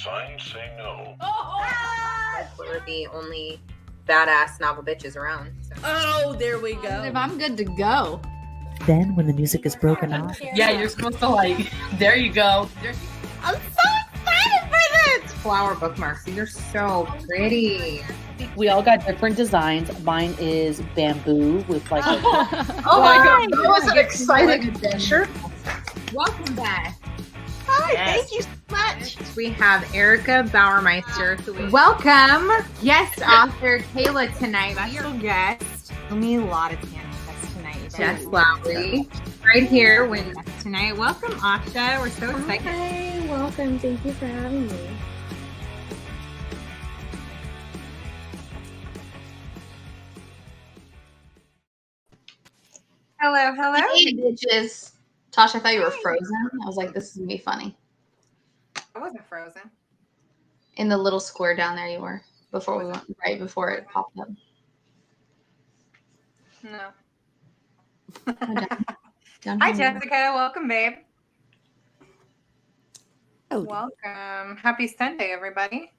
signs say no. We're the only badass novel bitches around. So. Oh, there we go. If I'm good to go. Then, when the music is broken off, Yeah, you're supposed to like. There you go. I'm so excited for this! Flower bookmarks. These are so pretty. We all got different designs. Mine is bamboo with like. Oh my God, that was an exciting adventure. Welcome back. Hi, Yes. thank you so much. We have Erica Bauermeister. Welcome, guest author Kayla tonight. Special guest. We need a lot of guests tonight. Jess Lowry, right here with us tonight. Welcome, Asha. We're so excited. Hi, welcome. Thank you for having me. Hello, hello. Hey, bitches. Tasha, I thought you were frozen. I was like, this is going to be funny. I wasn't frozen. In the little square down there you were before we went, right before it popped up. No. Down Hi, here. Jessica. Welcome, babe. Oh. Welcome. Happy Sunday, everybody.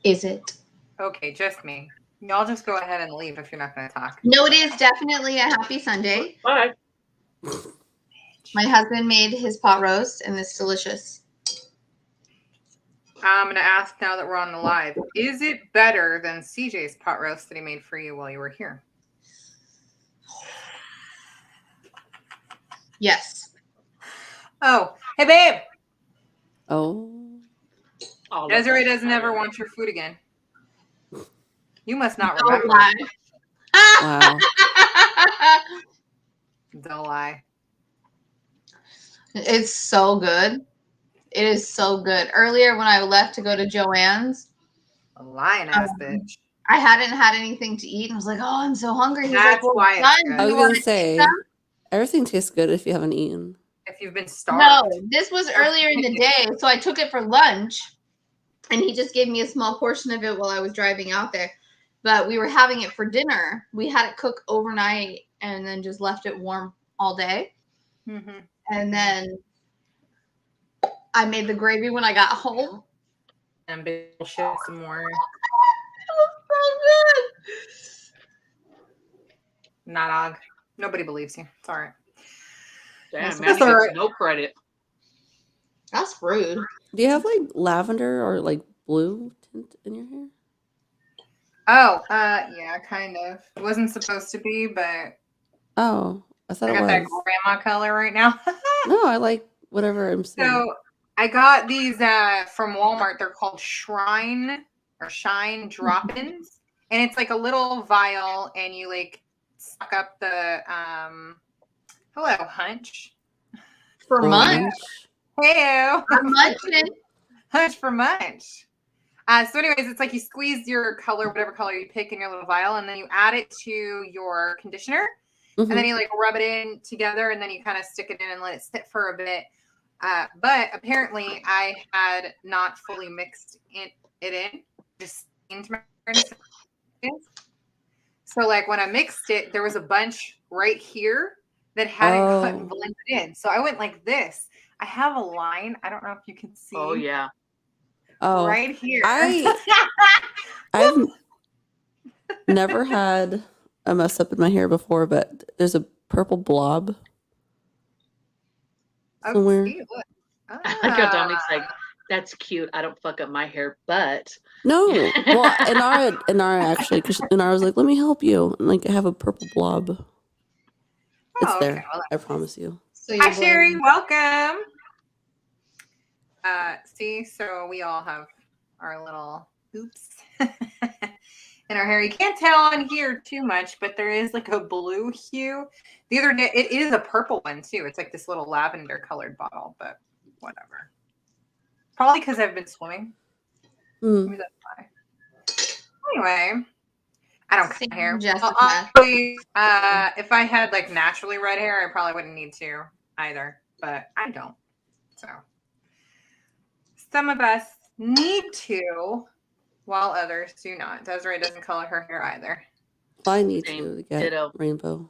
Is it? Okay, just me. Y'all just go ahead and leave if you're not going to talk. No, it is definitely a happy Sunday. Bye. My husband made his pot roast and it's delicious. I'm going to ask now that we're on the live. Is it better than CJ's pot roast that he made for you while you were here? Yes. Oh, hey, babe. oh, Desiree doesn't ever want your food again. You must not Don't remember. lie. wow. Don't lie. It's so good. It is so good. Earlier when I left to go to Joanne's, A lying ass bitch. I hadn't had anything to eat and I was like, oh, I'm so hungry. He's That's like, well, why it's son, good. I you was wanna gonna eat say some? everything tastes good if you haven't eaten. If you've been starved. No, this was earlier in the day, so I took it for lunch, and he just gave me a small portion of it while I was driving out there. But we were having it for dinner. We had it cook overnight and then just left it warm all day. Mm-hmm. And then I made the gravy when I got home. And babe will share some more. It was so good. Not og. Nobody believes you. It's all right. Damn, That's man, all right. no credit. That's rude. Do you have like lavender or like blue tint in your hair? Oh, yeah, kind of. It wasn't supposed to be, but Oh, I thought I it got that was. grandma color right now. No, I like whatever I'm seeing. So I got these from Walmart. They're called Shine drop-ins. And it's like a little vial and you like suck up the hello, Hunch. For munch. Hey, I'm munching. Hunch for munch. So anyways, it's like you squeeze your color, whatever color you pick in your little vial, and then you add it to your conditioner. Mhm. And then you like rub it in together and then you kind of stick it in and let it sit for a bit. But apparently I had not fully mixed it in. Just into my so like when I mixed it, there was a bunch right here that hadn't cut and blended in. So I went like this. I have a line. I don't know if you can see. Oh yeah. Oh, Right here. I've never had a mess up in my hair before, but there's a purple blob somewhere. See, look. I like how Dominic's like, that's cute. I don't fuck up my hair, but No, well, Inara actually, because Inara was like, "Let me help you," and like I have a purple blob. It's Oh, okay. there. Well, I promise you. So Hi, you're Sherry. Welcome. See, so we all have our little oops in our hair. You can't tell on here too much, but there is like a blue hue. The other day, it is a purple one too. It's like this little lavender colored bottle, but whatever. Probably because I've been swimming. Maybe that's why. Anyway, I don't cut hair. Jessica. Honestly, if I had like naturally red hair, I probably wouldn't need to either, but I don't. So some of us need to, while others do not. Desiree doesn't color her hair either. I need Same. to get Ditto. rainbow.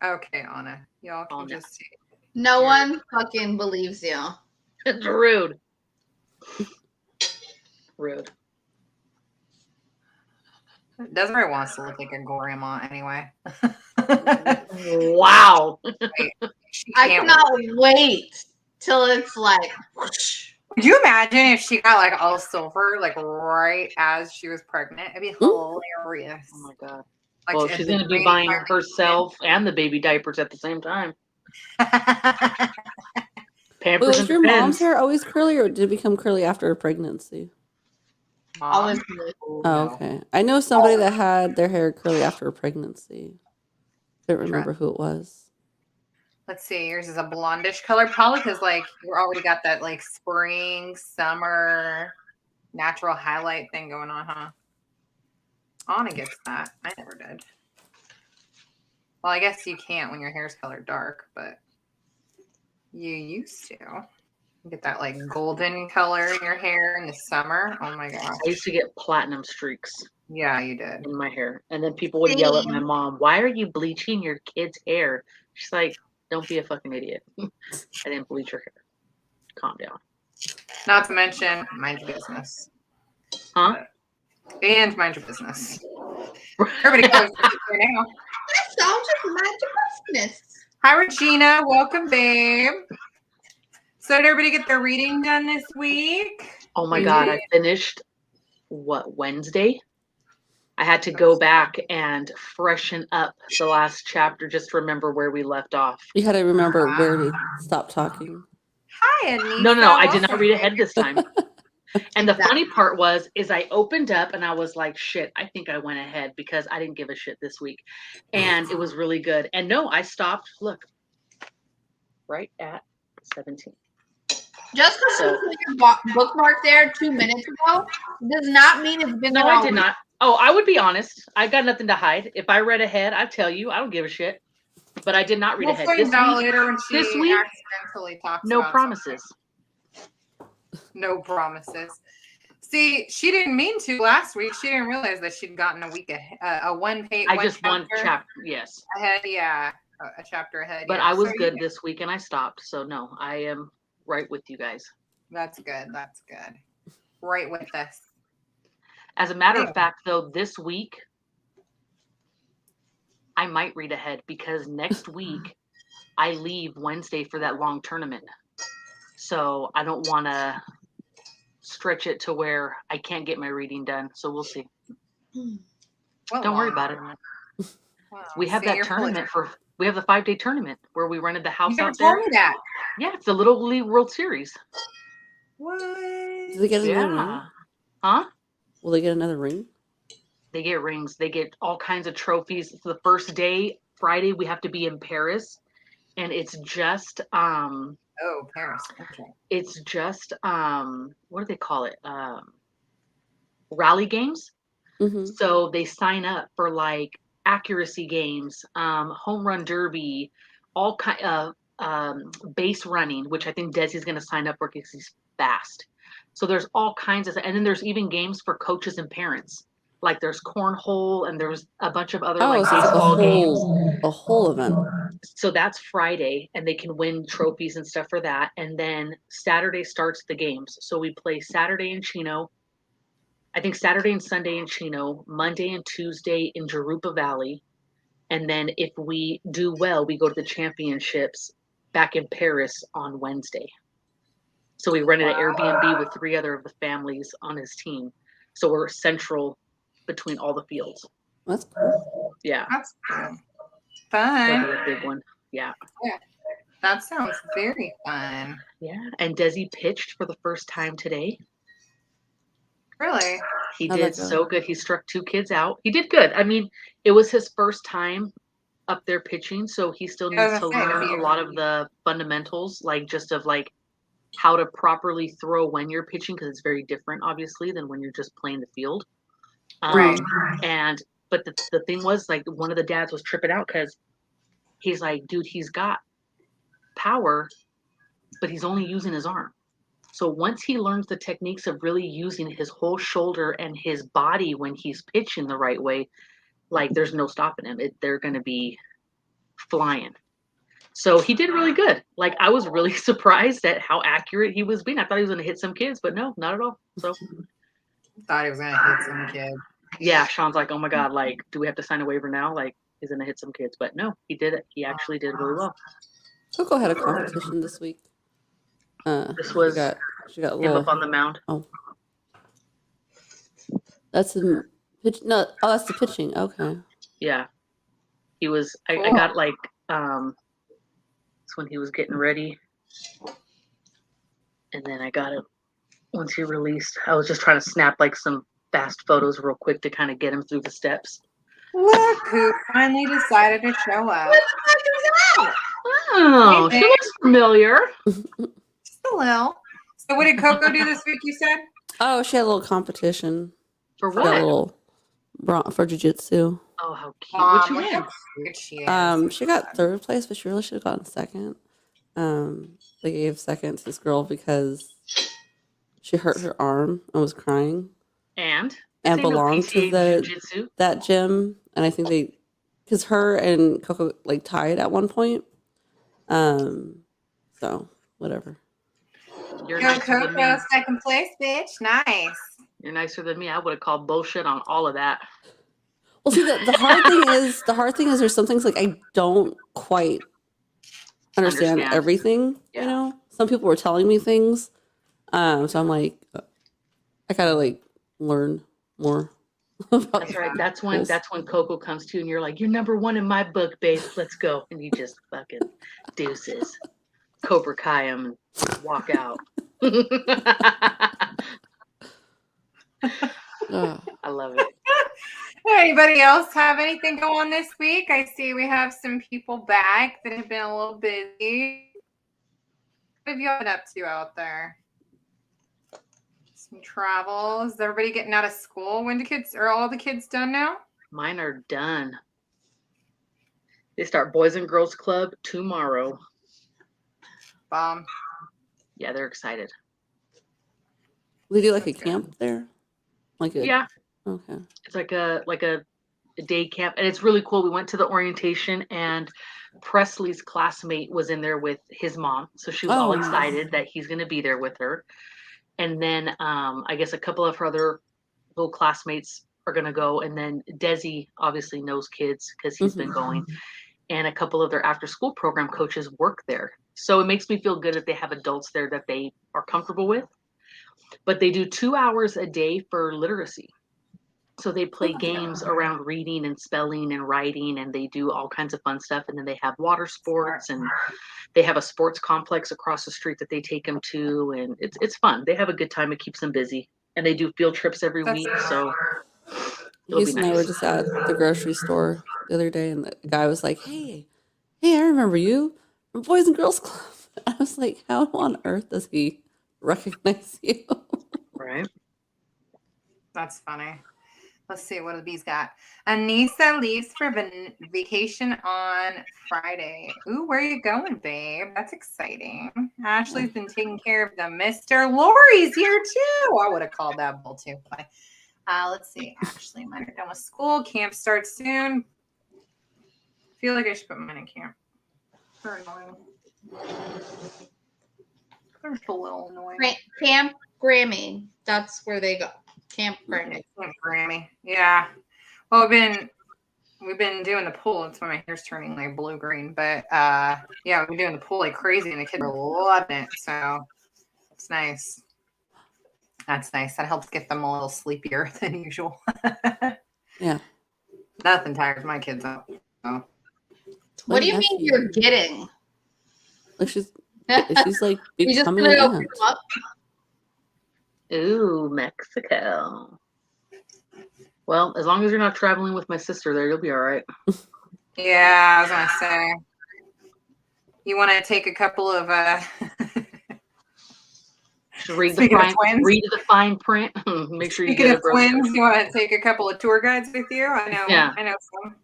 Okay, Anna. Y'all can Oh, no. just see. No one fucking believes you. It's rude. Rude. Desiree wants to look like a grandma anyway. Wow. She I can't cannot wait till it's like whoosh. Could you imagine if she got like all silver, like right as she was pregnant? It'd be hilarious. Oh my god. Like, Well, at she's the gonna be green buying part- herself and the baby diapers at the same time. Wait, Pampers was and your mom's Depends. hair always curly, or did it become curly after her pregnancy? Always Oh, no. okay. I know somebody that had their hair curly after a pregnancy. Don't remember who it was. Let's see. Yours is a blondish color, probably because like you already got that like spring, summer, natural highlight thing going on, huh? Anna gets that. I never did. Well, I guess you can't when your hair's colored dark, but you used to. You get that like golden color in your hair in the summer. Oh my gosh. I used to get platinum streaks Yeah, you did. in my hair. And then people would yell at my mom, "Why are you bleaching your kid's hair?" She's like, "Don't be a fucking idiot." I didn't bleach her hair. Calm down. Not to mention, mind your business. Huh? And mind your business. Everybody goes here now. That's all just mind your business. Hi, Regina. Welcome, babe. So did everybody get their reading done this week? Oh my god, I finished Wednesday? I had to go back and freshen up the last chapter just to remember where we left off. You had to remember where we stopped talking. Hi, Anissa. No, I did not Welcome, read babe. ahead this time. And the funny part is I opened up and I was like, shit, I think I went ahead because I didn't give a shit this week. And it was really good. And no, I stopped, look, right at 17. Just because you put your bookmark there 2 minutes ago does not mean it's been No, there I all did week. not. Oh, I would be honest. I got nothing to hide. If I read ahead, I'd tell you. I don't give a shit. But I did not read We'll ahead. find out later when she this week, accidentally talks no about promises. something. No promises. See, she didn't mean to last week. She didn't realize that she'd gotten a week ahead, one chapter. Yes. ahead. Yeah, a chapter ahead. But yeah. I was So good this week and I stopped. So no, I am right with you guys. That's good. That's good. Right with us. As a matter of fact, though, this week I might read ahead because next week I leave Wednesday for that long tournament. So I don't want to stretch it to where I can't get my reading done. So we'll see. Don't worry about it. Wow. We have that tournament we have the 5-day tournament where we rented the house out told there. me that. Yeah, it's the Little League World Series. What? Do they get another ring? Huh? Will they get another ring? They get rings. They get all kinds of trophies. It's the first day, Friday, we have to be in Paris. And it's just Oh, Paris. Okay. it's just what do they call it? Rally games. Mm-hmm. So they sign up for like accuracy games, home run derby, all kind of base running, which I think Desi's going to sign up for because he's fast. So there's all kinds of, and then there's even games for coaches and parents. Like there's cornhole and there's a bunch of other like So it's baseball games. a whole event. So that's Friday, and they can win trophies and stuff for that. And then Saturday starts the games. So we play Saturday in Chino. I think Saturday and Sunday in Chino, Monday and Tuesday in Jurupa Valley. And then if we do well, we go to the championships back in Paris on Wednesday. So we rented an Airbnb with 3 other of the families on his team. So we're central between all the fields. That's cool. Yeah. That's cool. That'll Fun. be a big one. Yeah. That sounds very fun. Yeah. And Desi pitched for the first time today. Really? He How'd did that go? so good. He struck 2 kids out. He did good. I mean, it was his first time up there pitching, so he still needs to learn a lot of the fundamentals, like just of like how to properly throw when you're pitching, because it's very different, obviously, than when you're just playing the field. Right. But the thing was, like, one of the dads was tripping out because he's like, dude, he's got power, but he's only using his arm. So once he learns the techniques of really using his whole shoulder and his body when he's pitching the right way, like there's no stopping him. They're going to be flying. So he did really good. Like I was really surprised at how accurate he was being. I thought he was going to hit some kids, but no, not at all. So Thought he was gonna hit some kid. yeah, Sean's like, oh my God, like, do we have to sign a waiver now? Like, he's going to hit some kids, but no, he did it. He actually did really well. Coco had a competition this week. This was she got a him little. up on the mound. Oh, that's the pitch. No, oh, that's the pitching. Okay. Yeah, he was. I Cool. got like it's when he was getting ready, and then I got it once he released. I was just trying to snap like some fast photos real quick to kind of get him through the steps. Look who finally decided to show up. Oh, she looks familiar. Just a little. So what did Coco do this week, you said? Oh, she had a little competition. For She got a what? little for jiu-jitsu. Oh, how cute! What'd you Look win? how cute she is. She got third place, but she really should have gotten second. They gave second to this girl because she hurt her arm and was crying And belonged to jiu-jitsu. that gym. And I think because her and Coco like tied at one point. So whatever. You're Go nicer than me. Coco, second place, bitch. Nice. You're nicer than me. I would have called bullshit on all of that. Well, see, the hard thing is there's some things like I don't quite understand everything. Yeah. You know, some people were telling me things, so I'm like, I gotta like learn more. About That's right. That's when Coco comes to you and you're like, you're number one in my book, babe. Let's go. And you just fucking deuces. Cobra Kai him and walk out. I love it. Anybody else have anything go on this week? I see we have some people back that have been a little busy. What have you been up to out there? Some travel. Is everybody getting out of school? Are all the kids done now? Mine are done. They start Boys and Girls Club tomorrow. Bomb. Yeah, they're excited. We do like a That's camp there, Yeah, Okay. it's like a day camp, and it's really cool. We went to the orientation, and Presley's classmate was in there with his mom, so she was all Oh. excited that he's going to be there with her. And then I guess a couple of her other little classmates are going to go, and then Desi obviously knows kids because he's been going, and a couple of their after-school program coaches work there. So it makes me feel good that they have adults there that they are comfortable with. But they do 2 hours a day for literacy. So they play games around reading and spelling and writing, and they do all kinds of fun stuff. And then they have water sports, and they have a sports complex across the street that they take them to, and it's fun. They have a good time. It keeps them busy, and they do field trips every week. So Heath and I were just at the grocery store the other day, and the guy was like, "Hey, I remember you from Boys and Girls Club." I was like, "How on earth does he recognize you?" Right. That's funny. Let's see what he's got. Anissa leaves for vacation on Friday. Ooh, where are you going, babe? That's exciting. Ashley's been taking care of them. Mr. Lori's here too. I would have called that bull too. But, let's see. Ashley, mine are done with school. Camp starts soon. Feel like I should put mine in camp. They're annoying. They're just a little annoying. Camp Grammy. That's where they go. Camp Grammy. Camp Grammy. Yeah. Well, we've been doing the pool. That's why my hair's turning like blue green. But yeah, we've been doing the pool like crazy, and the kids are loving it. So it's nice. That's nice. That helps get them a little sleepier than usual. Yeah. Nothing tires my kids out. So. What do you mean you're getting? Like she's like You just becoming gonna an open aunt. them up? Ooh, Mexico. Well, as long as you're not traveling with my sister there, you'll be all right. Yeah, I was gonna say. You want to take a couple of Read the fine print. Make sure you Speaking get of twins, you want to take a couple of tour guides with you? I know some.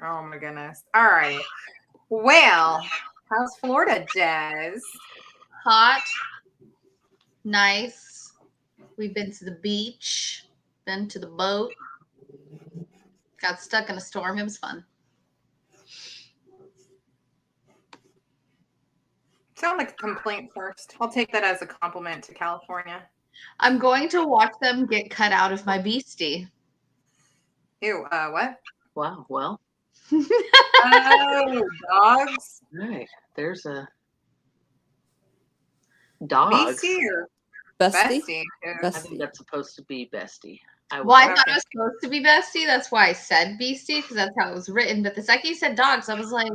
Oh my goodness. All right. Well, how's Florida, Des? Hot, nice. We've been to the beach, been to the boat, got stuck in a storm. It was fun. Sound like a complaint first. I'll take that as a compliment to California. I'm going to watch them get cut out of my beastie. Ew, what? Wow. Well, Oh, dogs? all right. There's a dogs. Beastie or Bestie? bestie? I think Bestie. that's supposed to be bestie. Well, I would- thought it was supposed to be bestie. That's why I said beastie, because that's how it was written. But the second you said dogs, I was like,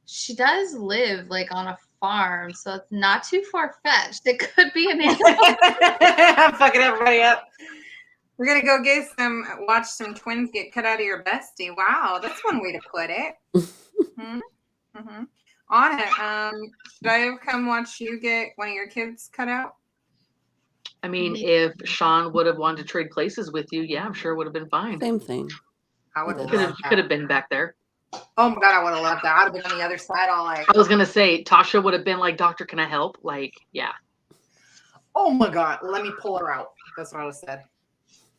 she does live like on a farm, so it's not too far fetched. It could be an animal. I'm fucking everybody up. We're gonna go watch some twins get cut out of your bestie. Wow, that's one way to put it. Mm-hmm. Anna, should I have come watch you get one of your kids cut out? I mean, if Sean would have wanted to trade places with you, yeah, I'm sure it would have been fine. Same thing. I would have Could loved have that. been back there. Oh my god, I would have loved that. I'd have been on the other side, all like, I was gonna say Tasha would have been like, "Doctor, can I help?" Like, yeah, oh my god, let me pull her out. That's what I would have said.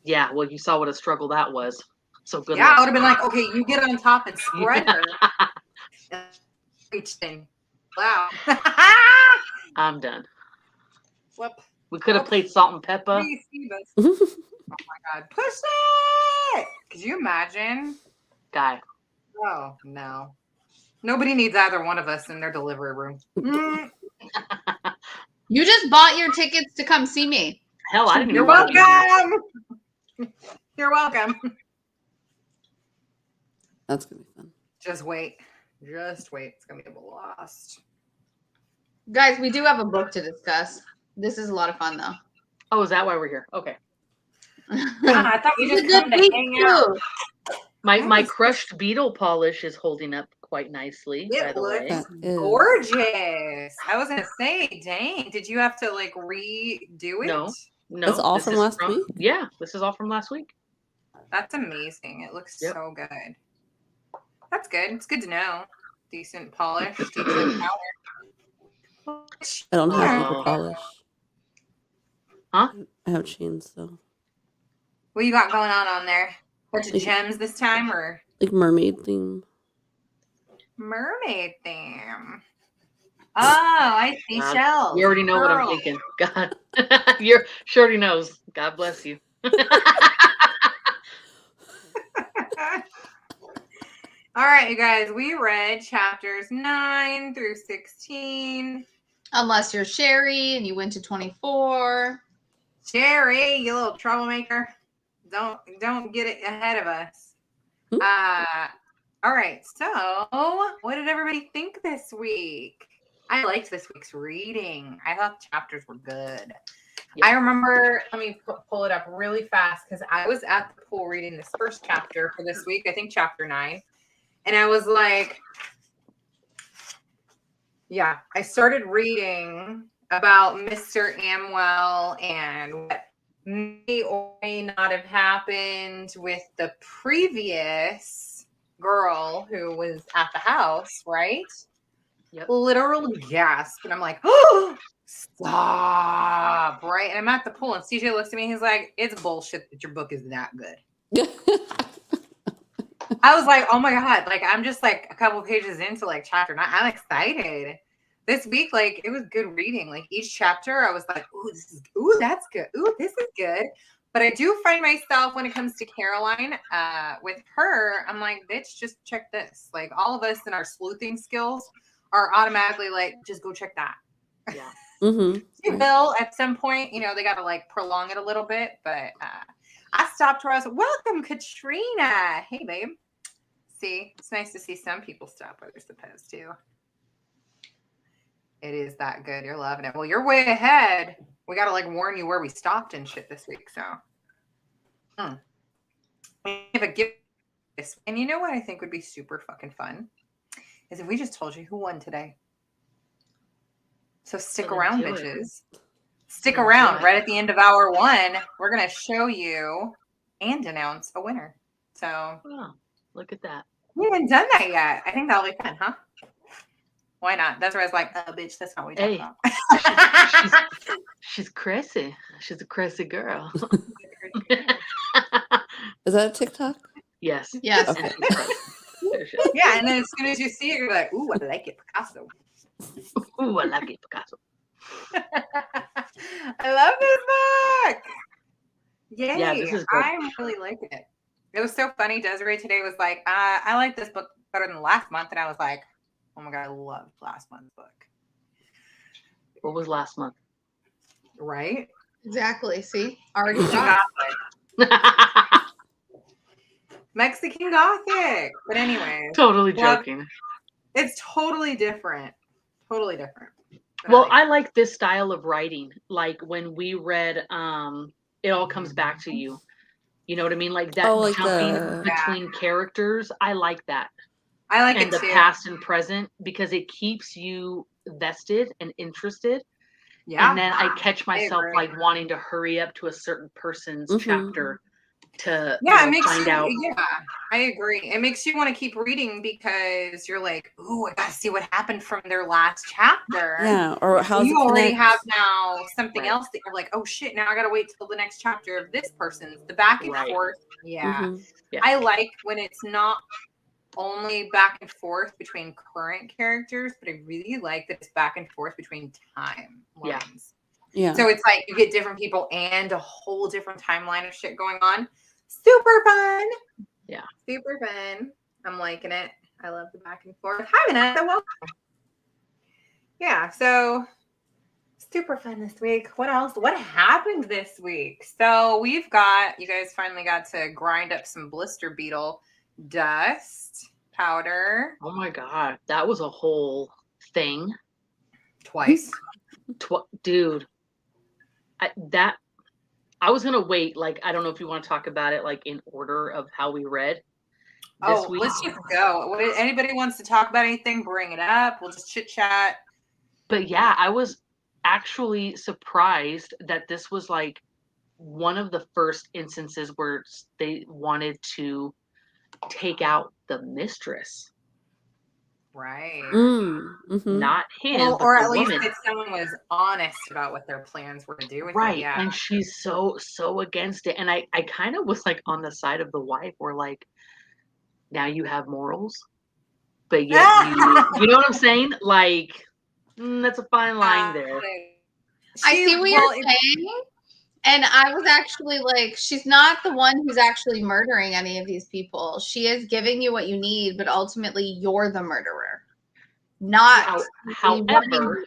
yeah. Well, you saw what a struggle that was. So good. Yeah, I luck. would have been like, okay, you get on top and spread her. Reach thing. Wow. I'm done. Flip. We could have played Salt and Pepper. Oh my god, push it! Could you imagine? Guy. Oh no. Nobody needs either one of us in their delivery room. You just bought your tickets to come see me. Hell, I didn't even You're want to be here. welcome. You're welcome. That's gonna be fun. Just wait. Just wait. It's gonna be a blast. Guys, we do have a book to discuss. This is a lot of fun, though. Oh, is that why we're here? Okay. I thought you It's just a good come to week, hang out. too. My crushed beetle polish is holding up quite nicely. By It the way. looks That is gorgeous. I was gonna say, dang, did you have to like redo it? No. That's all this from is last week? Yeah, this is all from last week. That's amazing. It looks Yep. so good. That's good. It's good to know. Decent polish, decent powder. I don't have Oh. paper polish. Huh? I have chains though. What you got going on there? Bunch of Like- gems this time, or Like mermaid theme. mermaid theme? Oh, I see God, shells. You already know what I'm Pearls. thinking. God, she already knows. God bless you. All right, you guys. We read chapters 9 through 16. Unless you're Sherry and you went to 24. Sherry, you little troublemaker. Don't get it ahead of us. All right. So, what did everybody think this week? I liked this week's reading. I thought the chapters were good. Yeah. I remember, let me pull it up really fast because I was at the pool reading this first chapter for this week, I think chapter 9. And I was like, yeah, I started reading about Mr. Amwell and what may or may not have happened with the previous girl who was at the house, right? Yep. Literal gasp. And I'm like, oh, stop, right? And I'm at the pool and CJ looks at me. He's like, it's bullshit that your book is that good. I was like, oh my God. Like, I'm just like a couple pages into like chapter 9. I'm excited. This week, like, it was good reading. Like, each chapter, I was like, ooh, that's good. Ooh, this is good. But I do find myself when it comes to Caroline, with her, I'm like, bitch, just check this. Like, all of us in our sleuthing skills are automatically like, just go check that. Yeah. Mm-hmm. You will at some point, they got to like prolong it a little bit. But I stopped where I was like, welcome, Katrina. Hey, babe. See, it's nice to see some people stop where they're supposed to. It is that good. You're loving it. Well, you're way ahead. We got to like warn you where we stopped and shit this week. So, we have a gift. And you know what I think would be super fucking fun is if we just told you who won today. So stick Let's around, do it. bitches. Stick Let's around. do it. Right at the end of hour 1, we're going to show you and announce a winner. So Oh, look at that. we haven't done that yet. I think that'll be fun, huh? Why not? That's where I was like, oh, bitch, that's not what we talk about. She's crazy. She's a crazy girl. Is that a TikTok? Yes. Yes. Okay. Yeah, and then as soon as you see it, you're like, ooh, I like it, Picasso. Ooh, I like it, Picasso. I love this book. Yay. Yeah, this is good. I'm really liking it. It was so funny. Desiree today was like, I like this book better than last month. And I was like, oh my God, I loved last month's book. What was last month? Right? Exactly. See? Already Mexican got Gothic. Mexican Gothic. But anyways. Totally joking. It's totally different. Totally different. But Well, I like this style of writing. Like when we read It All Comes Back to You. You know what I mean? Like that like jumping between characters. I like that. I like and it the too. past and present, because it keeps you vested and interested. Yeah. And then I catch myself agree. like wanting to hurry up to a certain person's chapter to it makes find out. Yeah, I agree. It makes you want to keep reading because you're like, ooh, I gotta see what happened from their last chapter. Yeah, or how you already have now something else that you're like, oh shit, now I gotta wait till the next chapter of this person's. The back and forth. Yeah. Yeah. I like when it's not only back and forth between current characters, but I really like that it's back and forth between timelines. Yeah. So it's like you get different people and a whole different timeline of shit going on. Super fun. Yeah. Super fun. I'm liking it. I love the back and forth. Hi, Vanessa. Welcome. Yeah, so super fun this week. What else? What happened this week? So you guys finally got to grind up some blister beetle dust powder. Oh my God. That was a whole thing. Twice. Dude. I was going to wait. Like, I don't know if you want to talk about it like in order of how we read this week. Let's just go. Anybody wants to talk about anything, bring it up. We'll just chit chat. But yeah, I was actually surprised that this was like one of the first instances where they wanted to take out the mistress. Right. Not him, well, but or the at least woman. that someone was honest about what their plans were to do with Right. it. Yeah. And she's so against it. And I kind of was like on the side of the wife, where like, now you have morals, but yet you know what I'm saying? Like, that's a fine line there. I see what you're saying. And I was actually like, she's not the one who's actually murdering any of these people. She is giving you what you need, but ultimately you're the murderer. Not however,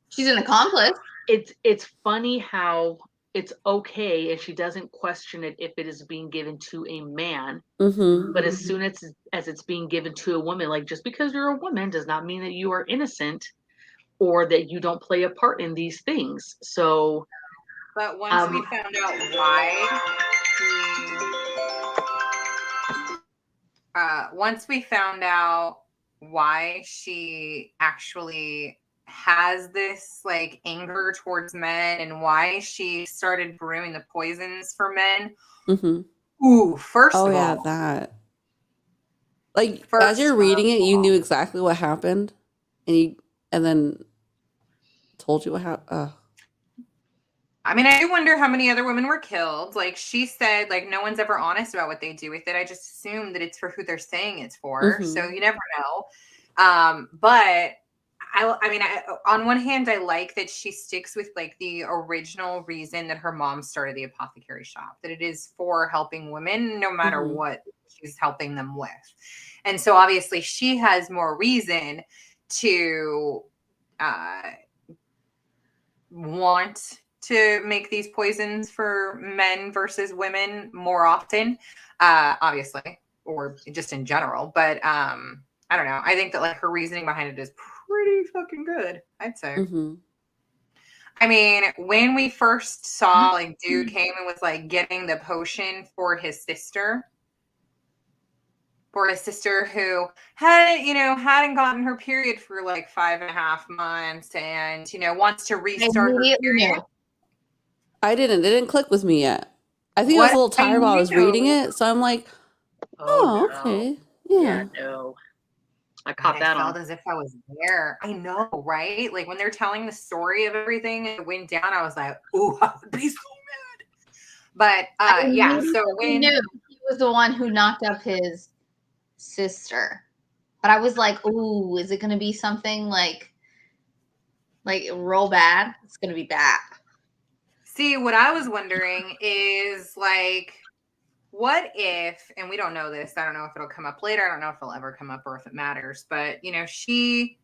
she's an accomplice. It's funny how it's okay if she doesn't question it if it is being given to a man. But as soon as it's being given to a woman, like, just because you're a woman does not mean that you are innocent or that you don't play a part in these things. So, but once we found out why, she actually has this like anger towards men and why she started brewing the poisons for men. Ooh, first of all, yeah, that. Like, as you're reading it, you knew exactly what happened, and then told you what happened. I mean, I do wonder how many other women were killed. Like she said, like no one's ever honest about what they do with it. I just assume that it's for who they're saying it's for. So you never know. But I mean, on one hand, I like that she sticks with like the original reason that her mom started the apothecary shop, that it is for helping women no matter what she's helping them with. And so obviously she has more reason to want to make these poisons for men versus women more often, obviously, or just in general. But I don't know. I think that like her reasoning behind it is pretty fucking good, I'd say. I mean, when we first saw like dude came and was like getting the potion for his sister who hadn't gotten her period for like 5.5 months and wants to restart her period. I didn't. It didn't click with me yet. I think I was a little tired while I was reading it, so I'm like, oh okay. Yeah, no. I caught that on. I felt as if I was there. I know, right? Like when they're telling the story of everything and it went down, I was like, ooh, I would be so mad. But yeah, so when he was the one who knocked up his sister. But I was like, ooh, is it going to be something like real bad? It's going to be bad. See, what I was wondering is like, what if, and we don't know this, I don't know if it'll come up later, I don't know if it'll ever come up or if it matters, but she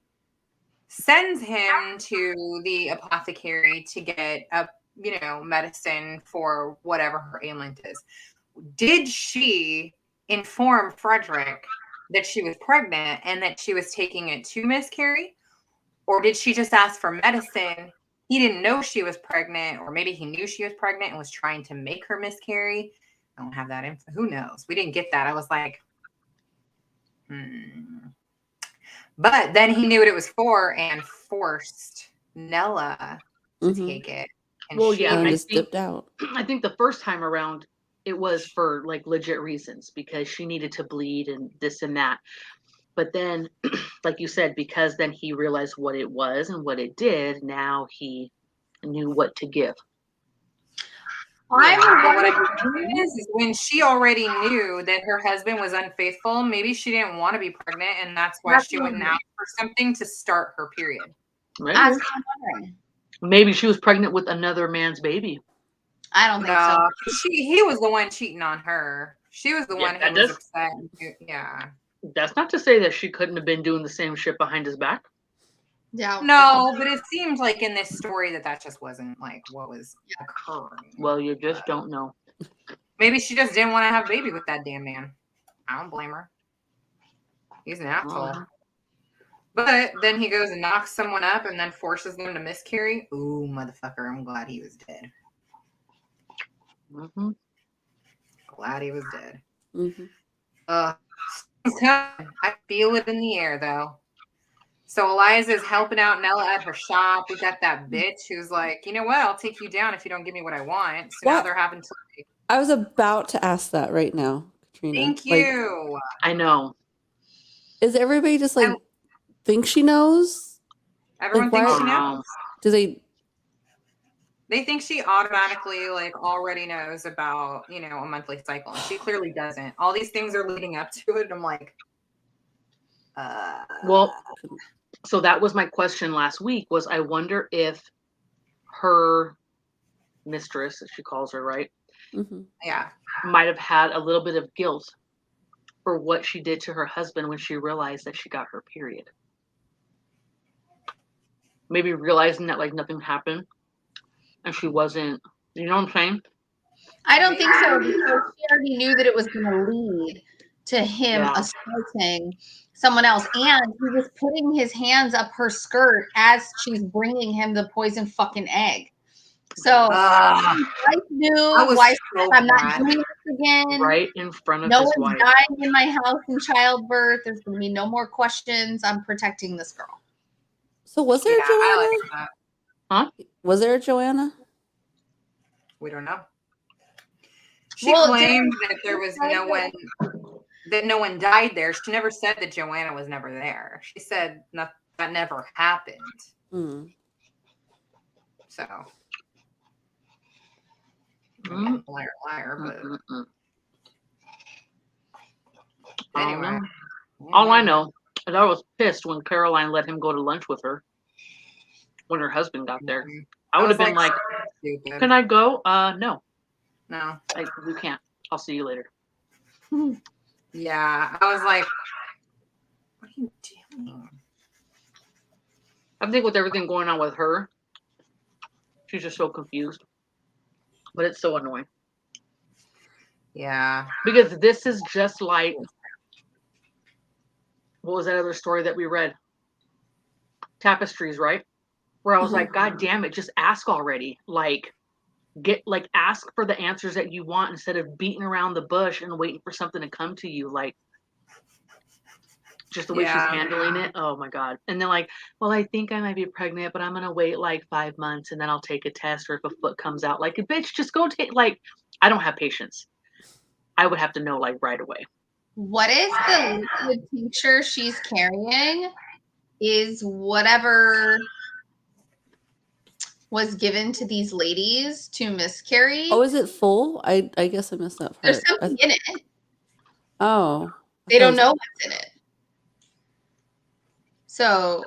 sends him to the apothecary to get a medicine for whatever her ailment is. Did she inform Frederick that she was pregnant and that she was taking it to miscarry? Or did she just ask for medicine? He didn't know she was pregnant, or maybe he knew she was pregnant and was trying to make her miscarry. I don't have that info. Who knows? We didn't get that. I was like, But then he knew what it was for and forced Nella to take it. And Well, she yeah, And I just think, dipped out. I think the first time around, it was for like legit reasons because she needed to bleed and this and that. But then, like you said, because then he realized what it was and what it did, now he knew what to give. Yeah, but what I mean is when she already knew that her husband was unfaithful, maybe she didn't want to be pregnant, and that's why she went and asked for something to start her period. Maybe. Maybe she was pregnant with another man's baby. I don't think so. He was the one cheating on her. She was the one who was upset. Yeah. That's not to say that she couldn't have been doing the same shit behind his back. Yeah. No, but it seemed like in this story that just wasn't like what was occurring. Well, you just don't know. Maybe she just didn't want to have a baby with that damn man. I don't blame her. He's an asshole. But then he goes and knocks someone up and then forces them to miscarry. Ooh, motherfucker, I'm glad he was dead. Glad he was dead. I feel it in the air, though. So Eliza's helping out Nella at her shop. We got that bitch who's like, you know what? I'll take you down if you don't give me what I want. So now they're having to. I was about to ask that right now, Katrina. Thank you. I know. Is everybody just like think she knows? Everyone thinks she knows. Do they? They think she automatically already knows about a monthly cycle, and she clearly doesn't. All these things are leading up to it. And I'm like, well. So that was my question last week was I wonder if her mistress, as she calls her, right? Yeah. Might have had a little bit of guilt for what she did to her husband when she realized that she got her period. Maybe realizing that nothing happened and she wasn't, you know what I'm saying? I don't think so because she already knew that it was going to lead to him assaulting someone else, and he was putting his hands up her skirt as she's bringing him the poison fucking egg. So I knew why I'm not doing this again. Right in front of no his one's wife. dying in my house in childbirth. There's going to be no more questions. I'm protecting this girl. So was there a Joanna? Huh? Was there a Joanna? We don't know. She claimed that there was no one died there. She never said that Joanna was never there. She said that never happened. So, liar, but anyway. All I know is I was pissed when Caroline let him go to lunch with her when her husband got there. I would have been like, can I go? No. No. You can't. I'll see you later. Yeah. I was like, what are you doing? I think with everything going on with her, she's just so confused. But it's so annoying. Yeah. Because this is just like, what was that other story that we read? Tapestries, right? Where I was like, God damn it, just ask already. Ask for the answers that you want instead of beating around the bush and waiting for something to come to you. Just the way she's handling it. Oh my God. And then well, I think I might be pregnant, but I'm going to wait 5 months and then I'll take a test, or if a foot comes out, bitch, just go take, I don't have patience. I would have to know right away. What is the liquid tincture she's carrying is whatever was given to these ladies to miscarry. Oh, is it full? I guess I missed that part. There's something in it. Oh. They don't know what's in it. So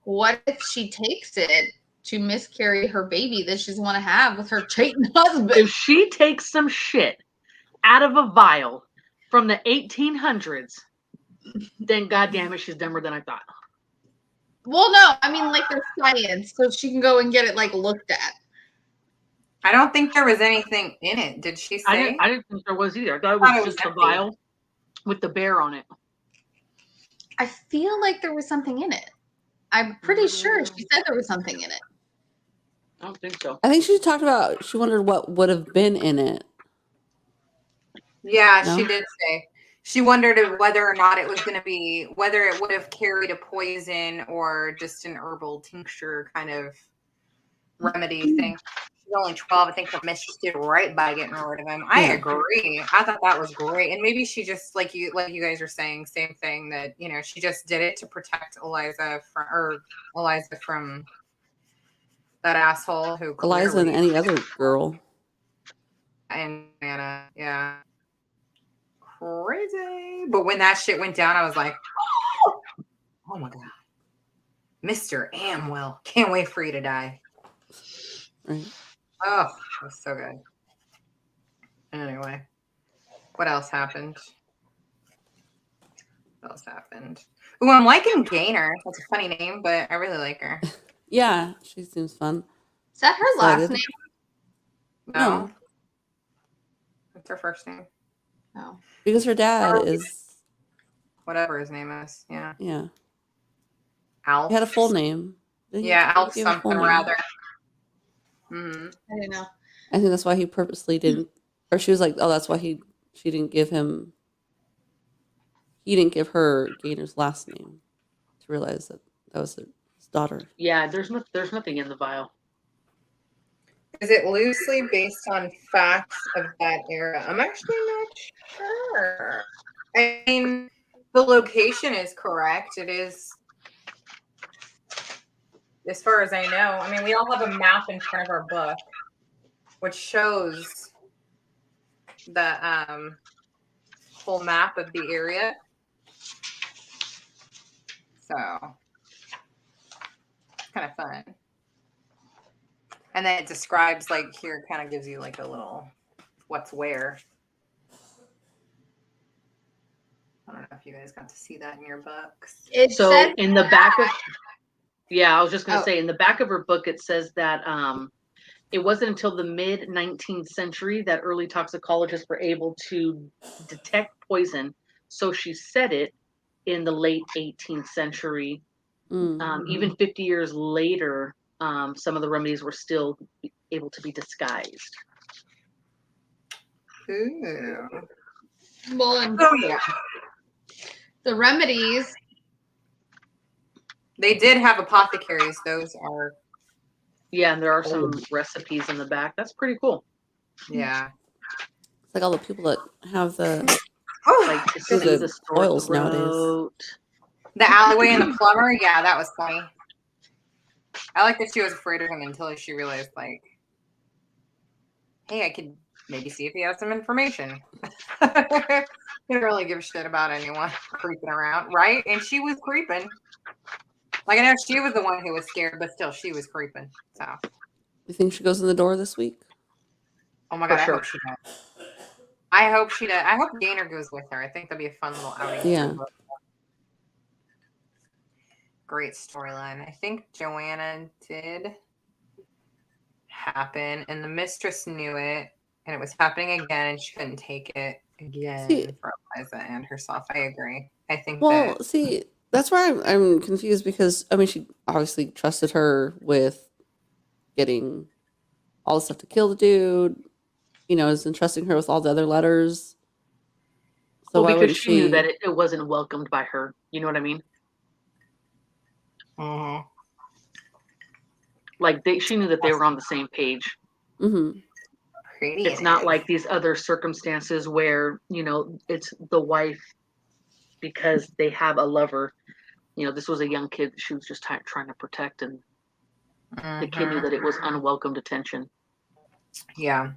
what if she takes it to miscarry her baby that she's want to have with her cheating husband? If she takes some shit out of a vial from the 1800s, then goddamn it, she's dumber than I thought. Well, no, I mean like there's science, so she can go and get it like looked at. I don't think there was anything in it. Did she say? I didn't think there was either. I thought it was just a vial with the bear on it. I feel like there was something in it. I'm pretty sure she said there was something in it. I don't think so. I think she talked about, she wondered what would have been in it. Yeah, No? she did say. She wondered whether or not it was going to be, whether it would have carried a poison or just an herbal tincture kind of remedy thing. She's only 12. I think the mistress did right by getting rid of him. I agree. I thought that was great. And maybe she just, like you guys are saying, same thing, that, you know, she just did it to protect Eliza from that asshole who Eliza and any other girl. And Anna, yeah. Crazy. But when that shit went down, I was like, oh my God. Mr. Amwell. Can't wait for you to die. Right. Oh, that was so good. Anyway. What else happened? What else happened? Ooh, I'm liking Gaynor. That's a funny name, but I really like her. Yeah, she seems fun. Is that her last name? No. What's her first name? No. Because her dad is... Whatever his name is. Yeah. Yeah. Alf. He had a full name. Yeah, Alf something rather. Mm-hmm. I don't know. I think that's why he purposely didn't... Or she was like, oh, that's why she didn't give him... He didn't give her Gaynor's last name to realize that was his daughter. Yeah, there's nothing in the vial. Is it loosely based on facts of that era? I'm actually not sure. I mean, the location is correct. It is, as far as I know. I mean, we all have a map in front of our book, which shows the full map of the area. So, it's kind of fun. And then it describes, like, here it kind of gives you like a little what's where. I don't know if you guys got to see that in your books. So in the back of, yeah, I was just going to say, in the back of her book, it says that it wasn't until the mid 19th century that early toxicologists were able to detect poison. So she said it in the late 18th century. Even 50 years later, some of the remedies were still able to be disguised. Ooh. Well, and yeah. The remedies. They did have apothecaries. Those are. Yeah, and there are some recipes in the back. That's pretty cool. Yeah. It's like all the people that have the the oils nowadays. The alleyway and the plumber. Yeah, that was funny. I like that she was afraid of him until she realized, like, hey, I could maybe see if he has some information. He didn't really give a shit about anyone creeping around, right? And she was creeping. Like, I know she was the one who was scared, but still, she was creeping. So, You think she goes in the door this week? oh my God, I hope she does. I hope she does. I hope Gaynor goes with her. I think that'd be a fun little outing. Yeah. Great storyline. I think Joanna did happen, and the mistress knew it, and it was happening again, and she couldn't take it again for Eliza and herself. I agree. I think. Well, see, that's why I'm confused because I mean, she obviously trusted her with getting all the stuff to kill the dude. You know, is entrusting her with all the other letters. So well, because she knew that it wasn't welcomed by her. You know what I mean? Mm-hmm. Like she knew that they were on the same page. Mm-hmm. It's not like these other circumstances where, you know, it's the wife because they have a lover. You know, this was a young kid she was just trying to protect, and the kid knew that it was unwelcomed attention. Yeah.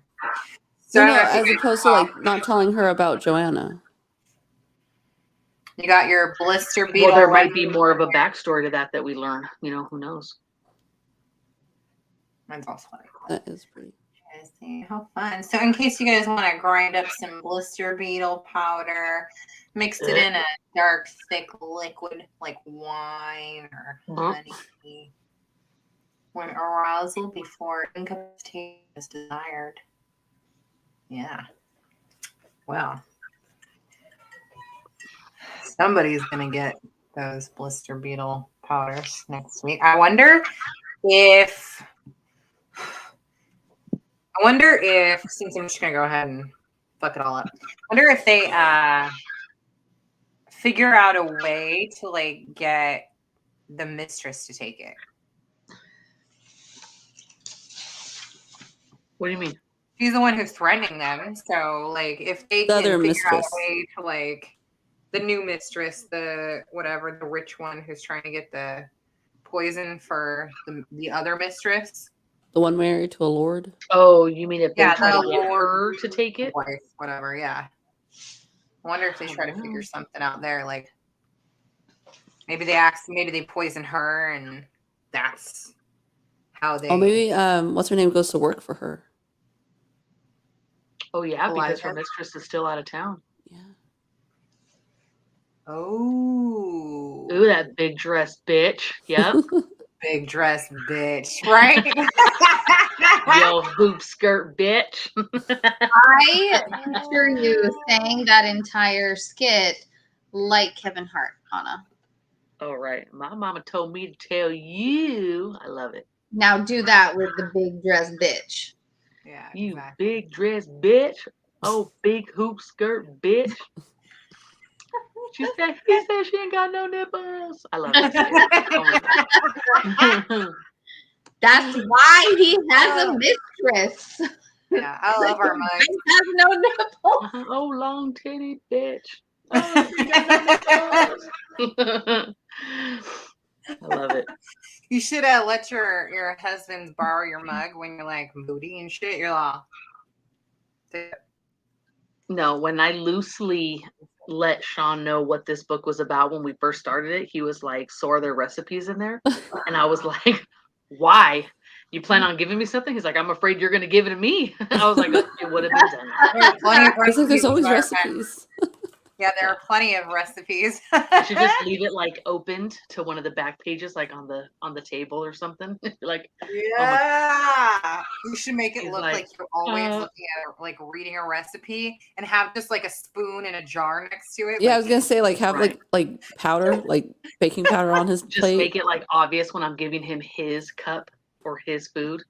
So no, as opposed to like not telling her about Joanna. You got your blister beetle. Well, there might be more of a backstory to that we learn. Who knows? Mine's also funny. That is pretty. How fun. So in case you guys want to grind up some blister beetle powder, mix it in a dark, thick liquid like wine or honey. When arousal before incapacitation is desired. Yeah. Well, somebody's going to get those blister beetle powders next week. I wonder if, since I'm just going to go ahead and fuck it all up, I wonder if they figure out a way to like get the mistress to take it. What do you mean? She's the one who's threatening them. So, like, if they The can other figure out mistress. a way to, like, the new mistress, the whatever, the rich one who's trying to get the poison for the other mistress. The one married to a lord? Oh, you mean if they try the to get her to take it? Wife, whatever, yeah. I wonder if they try to figure something out there. Like, maybe they poison her, and that's how they. Oh, maybe what's her name goes to work for her. Oh yeah, because Elijah. her mistress is still out of town. Yeah. Oh. Ooh, that big dress bitch. Yep. Big dress bitch, right? Yo, hoop skirt bitch. I picture you saying that entire skit like Kevin Hart, Anna. All right. My mama told me to tell you. I love it. Now do that with the big dress bitch. Yeah, You exactly. big dress bitch. Oh, big hoop skirt bitch. He said she ain't got no nipples. I love it. Oh That's why he has a mistress. Yeah, I love our mugs. He has no nipples. oh, long titty bitch. Oh, she got no nipples. I love it. You should let your husbands borrow your mug when you're like moody and shit. You're like, no, when I loosely let Sean know what this book was about when we first started it, he was like, so are there recipes in there? And I was like, why? You plan on giving me something? He's like, I'm afraid you're going to give it to me. I was like, it would have been done. there are plenty of It's like recipes. there's always recipes. Yeah, there are plenty of recipes. You should just leave it like opened to one of the back pages, like on the table or something. Like, yeah, you should make it He's look like, like you're always looking at like reading a recipe and have just like a spoon and a jar next to it. Yeah, like, I was gonna say like have Right. like powder, like baking powder on his just plate. make it like obvious when I'm giving him his cup or his food.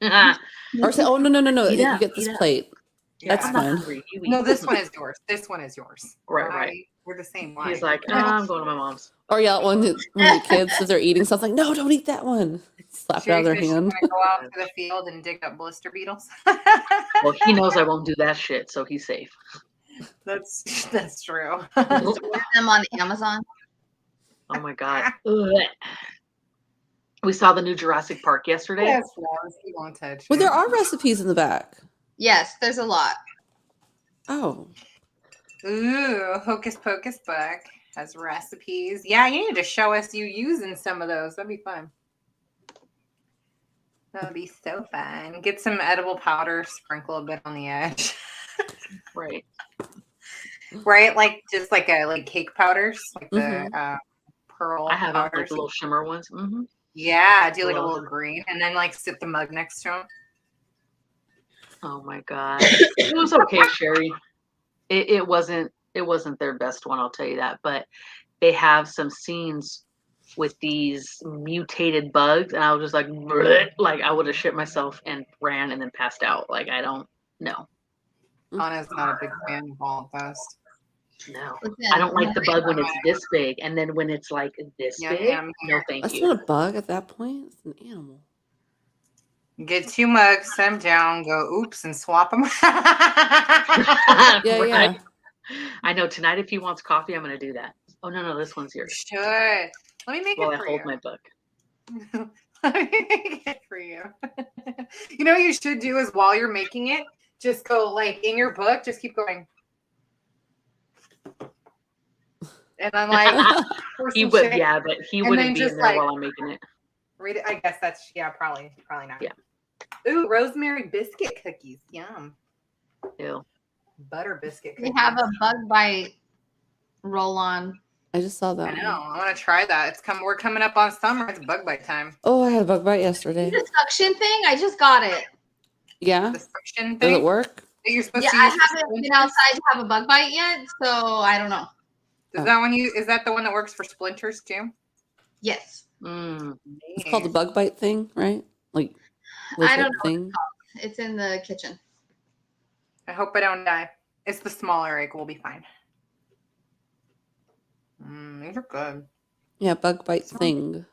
Or say, oh no, Eat you up, get this eat up. plate. Yeah, That's I'm not fine. hungry. You eat. No, this one is yours. This one is yours. Right. We're the same one. He's like, I'm going to my mom's. Or yell at one of the kids if they're eating something. No, don't eat that one. Slap it out of their hand. Gonna go out to the field and dig up blister beetles. Well, he knows I won't do that shit, so he's safe. That's true. Order them on Amazon. Oh my god. Ugh. We saw the new Jurassic Park yesterday. Yes, he won't touch. Well, it. there are recipes in the back. Yes, there's a lot. Oh. Ooh, Hocus Pocus book has recipes. Yeah, you need to show us you using some of those. That'd be fun. That'd be so fun. Get some edible powder, sprinkle a bit on the edge. Right. Right? Like just like cake powders, like the pearl I have powders. like the little shimmer ones. Mm-hmm. Yeah, do like a little green and then like sit the mug next to them. Oh my god. It was okay, Sherry. It wasn't their best one, I'll tell you that. But they have some scenes with these mutated bugs, and I was just like, bleh, like I would have shit myself and ran and then passed out. Like I don't know. Anna's not a big fan of all of those. No. Listen, I don't like the bug when it's this big, and then when it's like this big, no thank That's you. not a bug at that point. It's an animal. Get 2 mugs, set them down, go oops, and swap them. Yeah, yeah. I know. Tonight, if he wants coffee, I'm going to do that. Oh, no, this one's yours. Should. Let me make While it I for hold you. my book. Let me make it for you. You know what you should do is while you're making it, just go like in your book, just keep going. and then like pour He some would, shit, yeah, but he and wouldn't then be just in there like while I'm making it. read it. I guess that's probably not. Yeah. Ooh, rosemary biscuit cookies. Yum. Ew. Butter biscuit We cookies. have a bug bite roll on. I just saw that I know. one. I want to try that. We're coming up on summer. It's bug bite time. Oh, I had a bug bite yesterday. The suction thing, I just got it. Yeah? The suction Does thing it work? that you're supposed Yeah, to I use. for haven't been splinters? outside to have a bug bite yet, so I don't know. Is that the one that works for splinters too? Yes. Mm. It's called the bug bite thing, right? Like I legit don't know. thing. It's in the kitchen. I hope I don't die. It's the smaller egg. We'll be fine. These are good. Yeah, bug bite thing. The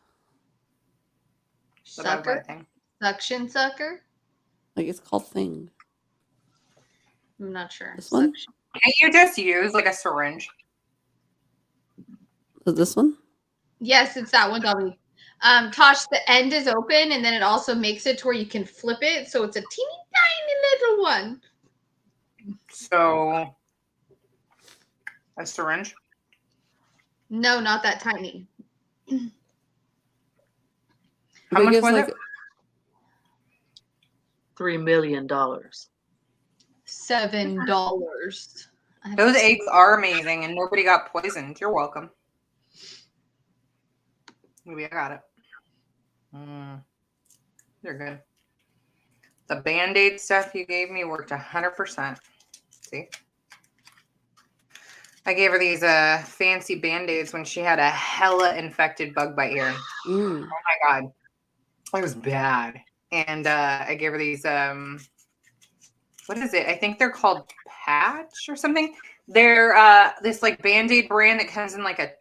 bug Sucker? bite thing. Suction sucker? Like it's called thing. I'm not sure. This one? Suction. Can't you just use like a syringe? Is this one? Yes, it's that one, Dobby. Tosh, the end is open, and then it also makes it to where you can flip it, so it's a teeny tiny little one. So a syringe. No, not that tiny. How But it much gives, was like, it? $3 million. $7. Those eggs are amazing, and nobody got poisoned. You're welcome. Maybe I got it. They're good. The Band-Aid stuff you gave me worked 100%. See? I gave her these fancy Band-Aids when she had a hella infected bug bite ear. Mm. Oh my God. It was bad. And I gave her these, what is it? I think they're called Patch or something. They're this like Band-Aid brand that comes in like a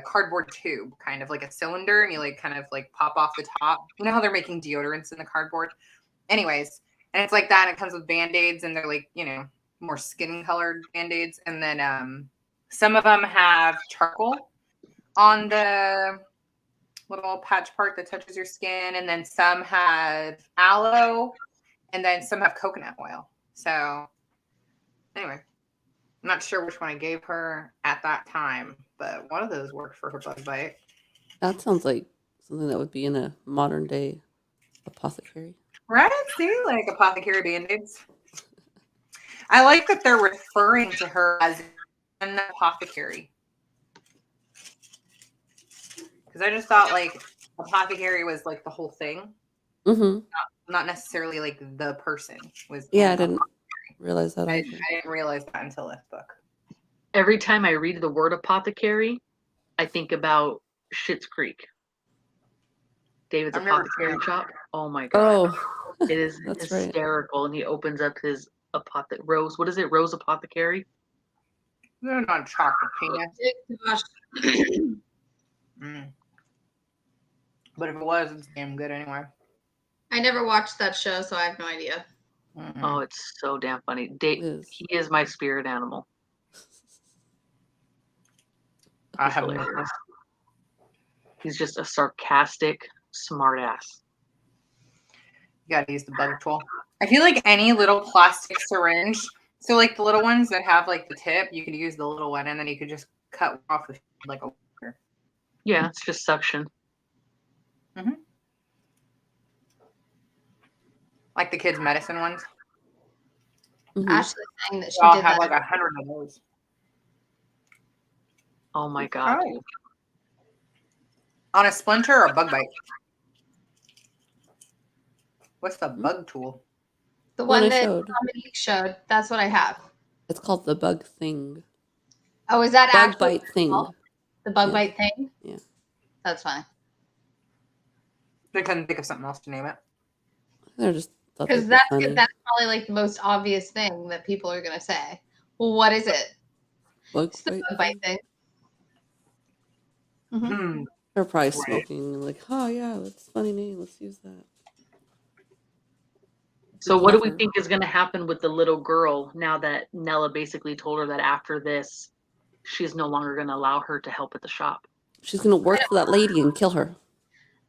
cardboard tube, kind of like a cylinder, and you like kind of like pop off the top. You know how they're making deodorants in the cardboard? Anyways, and it's like that, and it comes with Band-Aids, and they're like, more skin colored Band-Aids. And then some of them have charcoal on the little patch part that touches your skin, and then some have aloe, and then some have coconut oil. So anyway, I'm not sure which one I gave her at that time, but one of those worked for her bug bite. That sounds like something that would be in a modern day apothecary. Right? See, like apothecary Band-Aids. I like that they're referring to her as an apothecary. Because I just thought like apothecary was like the whole thing. Mm-hmm. Not necessarily like the person was. Yeah, I didn't realize that I either. didn't realize that until this book. Every time I read the word apothecary, I think about Schitt's Creek. David's I've never apothecary seen it. shop. Oh my God. Oh, It is that's hysterical. And he opens up his Rose. What is it? Rose Apothecary? They're not chocolate peanuts. But if it was, it's damn good anyway. I never watched that show, so I have no idea. Oh, it's so damn funny. He is my spirit animal. I He's have hilarious. He's just a sarcastic smartass. You gotta use the bug tool. I feel like any little plastic syringe, so like the little ones that have like the tip, you could use the little one, and then you could just cut off the like a. Yeah, it's just suction. Mm-hmm. Like the kids' medicine ones. Mm-hmm. Ashley saying that she They all did have that. like 100 of those. Oh my God. Oh. On a splinter or a bug bite? What's the bug tool? The One one I that showed. Dominique showed. That's what I have. It's called the bug thing. Oh, is that Bug actually bite thing. the bug Yeah. bite thing? Yeah. That's fine. They couldn't think of something else to name it. They're just thought Because they'd be funny. that's probably like the most obvious thing that people are gonna say. Well, what is it? Bug It's the bite bug bite thing. Mm-hmm. They're probably Right. smoking like, oh yeah, that's a funny name. Let's use that. So what do we Clever. think is going to happen with the little girl now that Nella basically told her that after this, she's no longer going to allow her to help at the shop? She's gonna work for that lady and kill her.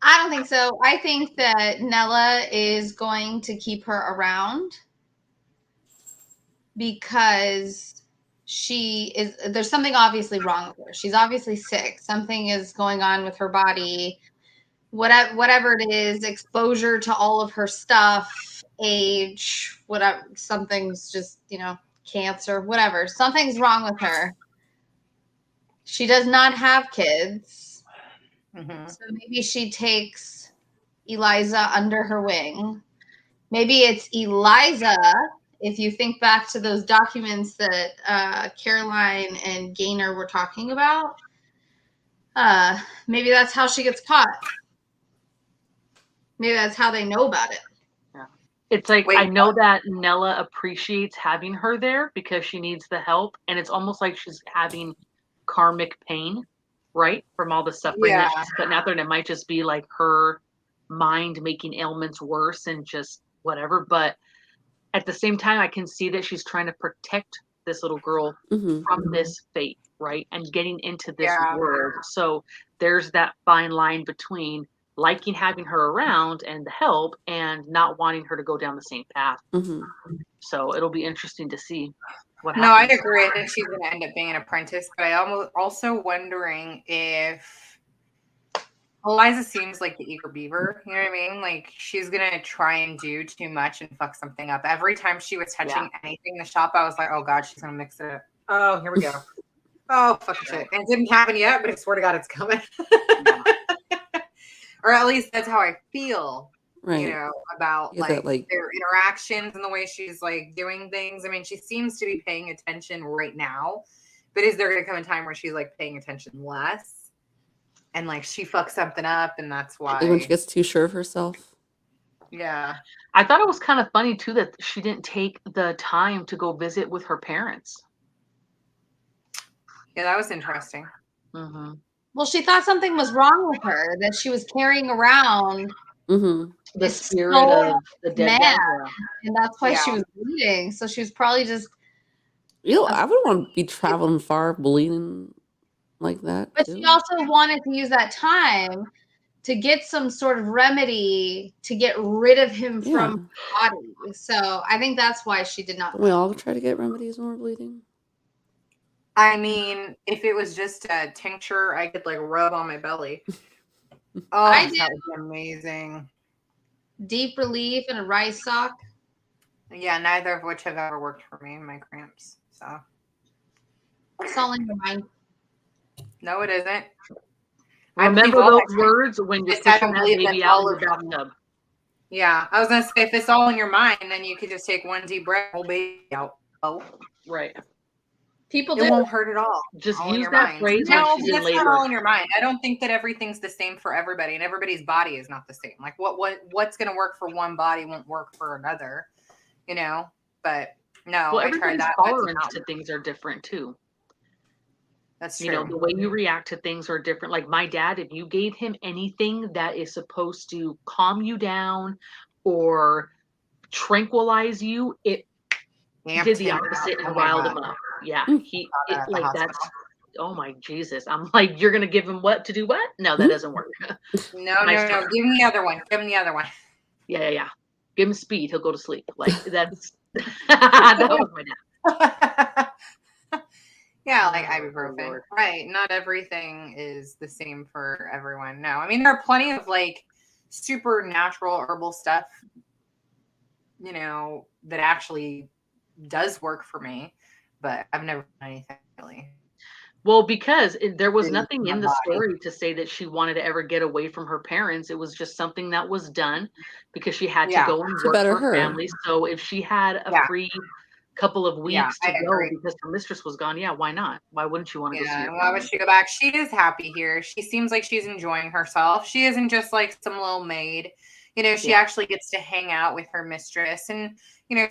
I don't think so. I think that Nella is going to keep her around because there's something obviously wrong with her. She's obviously sick. Something is going on with her body. Whatever it is, exposure to all of her stuff, age, whatever, something's just, cancer, whatever. Something's wrong with her. She does not have kids. Mm-hmm. So maybe she takes Eliza under her wing. Maybe it's Eliza. If you think back to those documents that Caroline and Gaynor were talking about, maybe that's how she gets caught. Maybe that's how they know about it. Yeah. It's like, I know that Nella appreciates having her there because she needs the help. And it's almost like she's having karmic pain, right? From all the suffering that she's putting out there. And it might just be like her mind making ailments worse and just whatever. But at the same time, I can see that she's trying to protect this little girl from this fate, right? And getting into this world. So there's that fine line between liking having her around and the help and not wanting her to go down the same path. So it'll be interesting to see what happens. No, I agree. I think she's going to end up being an apprentice, but I'm also wondering if Eliza seems like the eager beaver, you know what I mean? Like, she's going to try and do too much and fuck something up. Every time she was touching anything in the shop, I was like, oh, God, she's going to mix it up. Oh, here we go. Oh, fucking shit. And it didn't happen yet, but I swear to God, it's coming. Or at least that's how I feel, about like their interactions and the way she's like doing things. I mean, she seems to be paying attention right now, but is there going to come a time where she's like paying attention less? And like she fucks something up, and that's why. When she gets too sure of herself. Yeah. I thought it was kind of funny too that she didn't take the time to go visit with her parents. Yeah, that was interesting. Well, she thought something was wrong with her, that she was carrying around the spirit of the dead man, and that's why she was bleeding. So she was probably just. I wouldn't want to be traveling far bleeding like that. But she also wanted to use that time to get some sort of remedy to get rid of him from her body. So I think that's why she did not. We all try to get remedies when we're bleeding. I mean, if it was just a tincture, I could like rub on my belly. Oh, that would be amazing. Deep relief and a rice sock. Yeah, neither of which have ever worked for me in my cramps. So it's all in your mind. No, it isn't. Remember those words when you're pushing that baby out of the bathtub. Yeah, I was gonna say if it's all in your mind, then you could just take one deep breath, whole baby out. Oh, right. People it won't hurt at all. Just all use that phrase when she's in labor. Not all in your mind. I don't think that everything's the same for everybody, and everybody's body is not the same. Like what's gonna work for one body won't work for another. But no, well, I tried that. Tolerance to things are different too. That's true. The way you react to things are different. Like my dad, if you gave him anything that is supposed to calm you down or tranquilize you, it did the opposite and riled him up. Yeah, that's. Oh my Jesus! I'm like, you're gonna give him what to do what? No, that doesn't work. No. Give him the other one. Yeah. Give him speed. He'll go to sleep. Like that's. That was my dad. Yeah, like ibuprofen. Right. Not everything is the same for everyone. No. I mean, there are plenty of like supernatural herbal stuff, that actually does work for me, but I've never done anything really. Well, because there was nothing in the story to say that she wanted to ever get away from her parents. It was just something that was done because she had to go and work for her family. So if she had a free couple of weeks to go because her mistress was gone, why not? Why wouldn't you want to go see her? Why would she go back? She is happy here. She seems like she's enjoying herself. She isn't just like some little maid. She actually gets to hang out with her mistress, and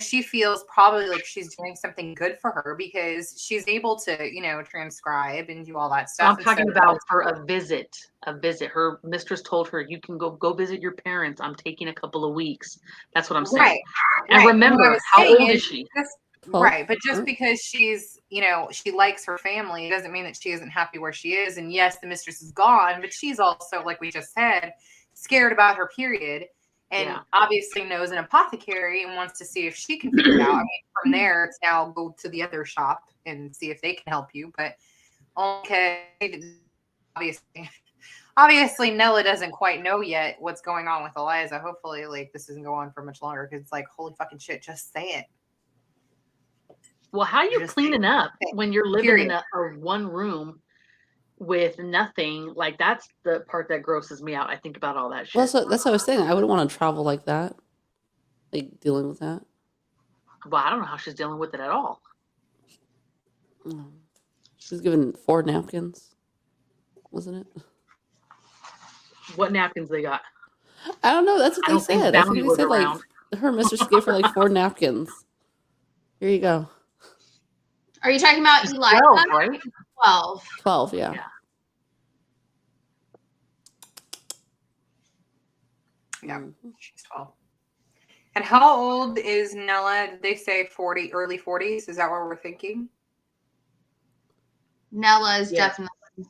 she feels probably like she's doing something good for her because she's able to transcribe and do all that stuff. I'm talking about for a visit. Her mistress told her, you can go visit your parents. I'm taking a couple of weeks. That's what I'm saying. Right. And remember, how old is she? Right, but just because she's, she likes her family, doesn't mean that she isn't happy where she is. And yes, the mistress is gone, but she's also, like we just said, scared about her period. and obviously knows an apothecary and wants to see if she can figure it out. I mean, from there, it's now go to the other shop and see if they can help you. But okay, obviously Nella doesn't quite know yet what's going on with Eliza. Hopefully, like this doesn't go on for much longer because it's like holy fucking shit. Just say it. Well, how are you cleaning up when you're living in a one room with nothing? Like that's the part that grosses me out. I think about all that shit. Well, so that's what I was saying. I wouldn't want to travel like that, like dealing with that. Well, I don't know how she's dealing with it at all. She was given 4 napkins, wasn't it? What napkins they got? I don't know. That's what they said. I think they said like her mistress gave her like 4 napkins. Here you go. Are you talking about Eliza? 12, right? 12. 12, yeah. Yeah, she's 12. And how old is Nella? Did they say 40, early 40s? Is that what we're thinking? Nella is definitely.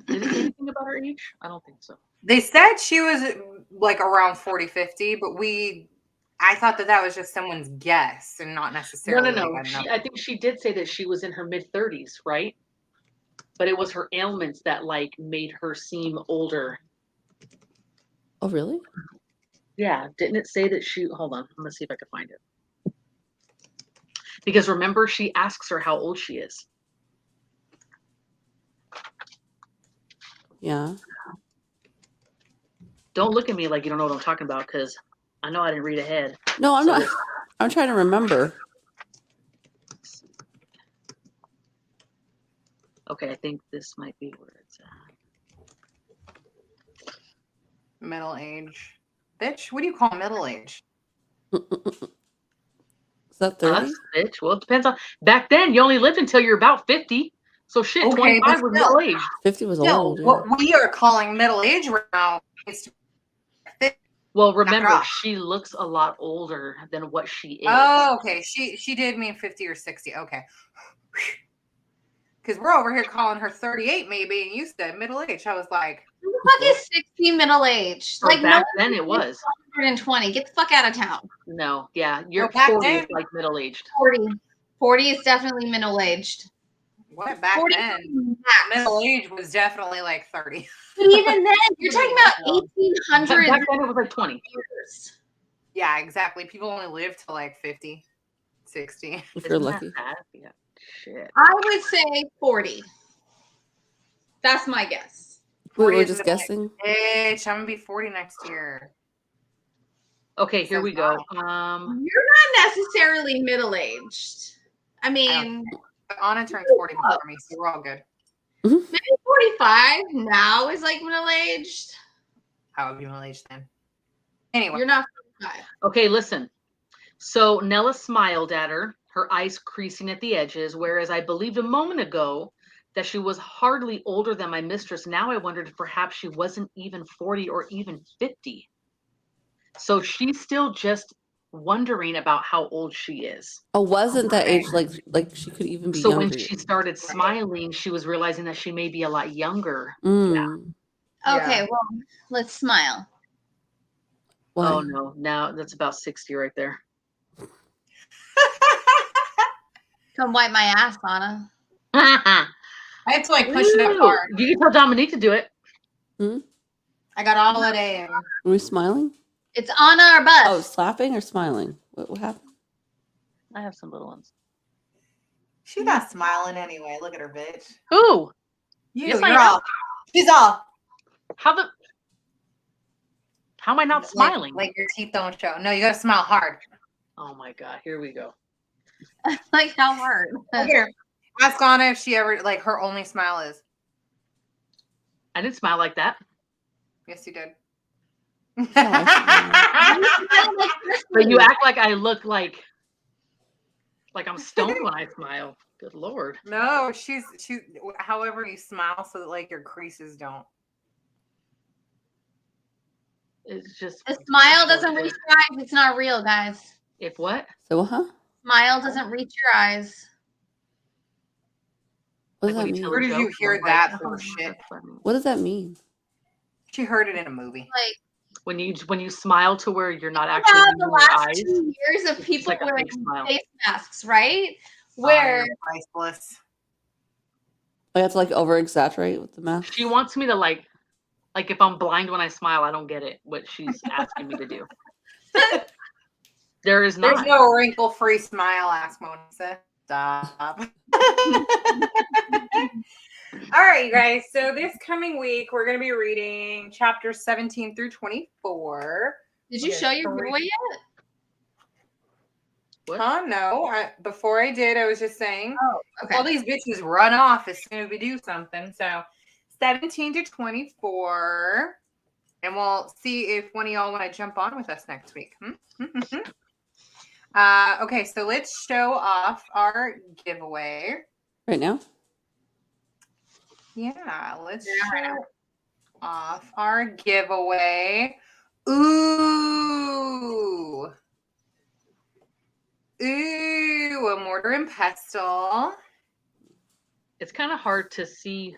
Did it say anything about her age? I don't think so. They said she was like around 40, 50, but I thought that was just someone's guess and not necessarily. No. I think she did say that she was in her mid-30s, right? But it was her ailments that like made her seem older. Oh, really? Yeah. Didn't it say that she? Hold on. I'm gonna see if I can find it. Because remember, she asks her how old she is. Yeah. Don't look at me like you don't know what I'm talking about, because I know I didn't read ahead. No, I'm not. I'm trying to remember. Okay, I think this might be where it's at. Middle age. Bitch, what do you call middle age? Is that 30? Bitch. Well, it depends on. Back then, you only lived until you're about 50. So shit, Okay, 25 was middle aged. 50 was old. Yeah. What we are calling middle age right now is 50. Well, remember, she looks a lot older than what she is. Oh, okay. She did mean 50 or 60. Okay. Because we're over here calling her 38 maybe, and you said middle age. I was like, who the fuck is 60 middle aged? Like back then it was 120. Get the fuck out of town. No, yeah, you're 40 is like middle aged. 40 is definitely middle aged. What back then? Middle age was definitely like 30. But even then, you're talking about 1800. Back then it was like 20 years. Yeah, exactly. People only live to like 50, 60. If you're lucky. Yeah. Shit. I would say 40. That's my guess. We're just guessing. Bitch, I'm gonna be 40 next year. Okay, here we go. You're not necessarily middle aged. I mean, Anna turns 40 before me, so we're all good. Maybe 45 now is like middle aged. How would you middle aged then? Anyway, you're not 45. Okay, listen. So Nella smiled at her eyes creasing at the edges, whereas I believed a moment ago that she was hardly older than my mistress. Now I wondered if perhaps she wasn't even 40 or even 50. So she's still just wondering about how old she is. Oh, wasn't that age like she could even be younger? So when she started smiling, she was realizing that she may be a lot younger. Mm. Yeah. Okay, well, let's smile. Why? Oh no, now that's about 60 right there. Come wipe my ass, Anna. I had to like push it up hard. You can tell Dominique to do it. I got all that in. Are we smiling? It's Anna or bust. Oh, slapping or smiling? What happened? I have some little ones. She's not smiling anyway. Look at her, bitch. Who? You're all. She's all. How am I not smiling? Like your teeth don't show. No, you gotta smile hard. Oh my god, here we go. Like how hard? Look at her. Ask Anna if she ever like her only smile is. I didn't smile like that. Yes, you did. But you act like I look like I'm stoned when I smile. Good Lord. No, she's however you smile so that like your creases don't. It's just a smile doesn't reach your eyes. It's not real, guys. If what? So Smile doesn't reach your eyes. What does that mean? Where did you hear that bullshit? What does that mean? She heard it in a movie. Like When you smile to where you're not Think actually about moving the your last eyes. 2 years of It's people like a wearing fake smile. face masks, right? Oh, Where you're priceless. I have to like over exaggerate with the mask. She wants me to like if I'm blind when I smile, I don't get it. What she's asking me to do. There is There's not. no wrinkle-free smile, ask Melissa. Stop. All right, you guys. So this coming week, we're going to be reading chapters 17 through 24. did you show your giveaway yet? What? Huh? No. Before I did, I was just saying. Oh, okay. All these bitches run off as soon as we do something. So 17 to 24. And we'll see if one of y'all want to jump on with us next week. Okay, so let's show off our giveaway. Right now? Yeah, let's show off our giveaway. Ooh, a mortar and pestle. It's kind of hard to see.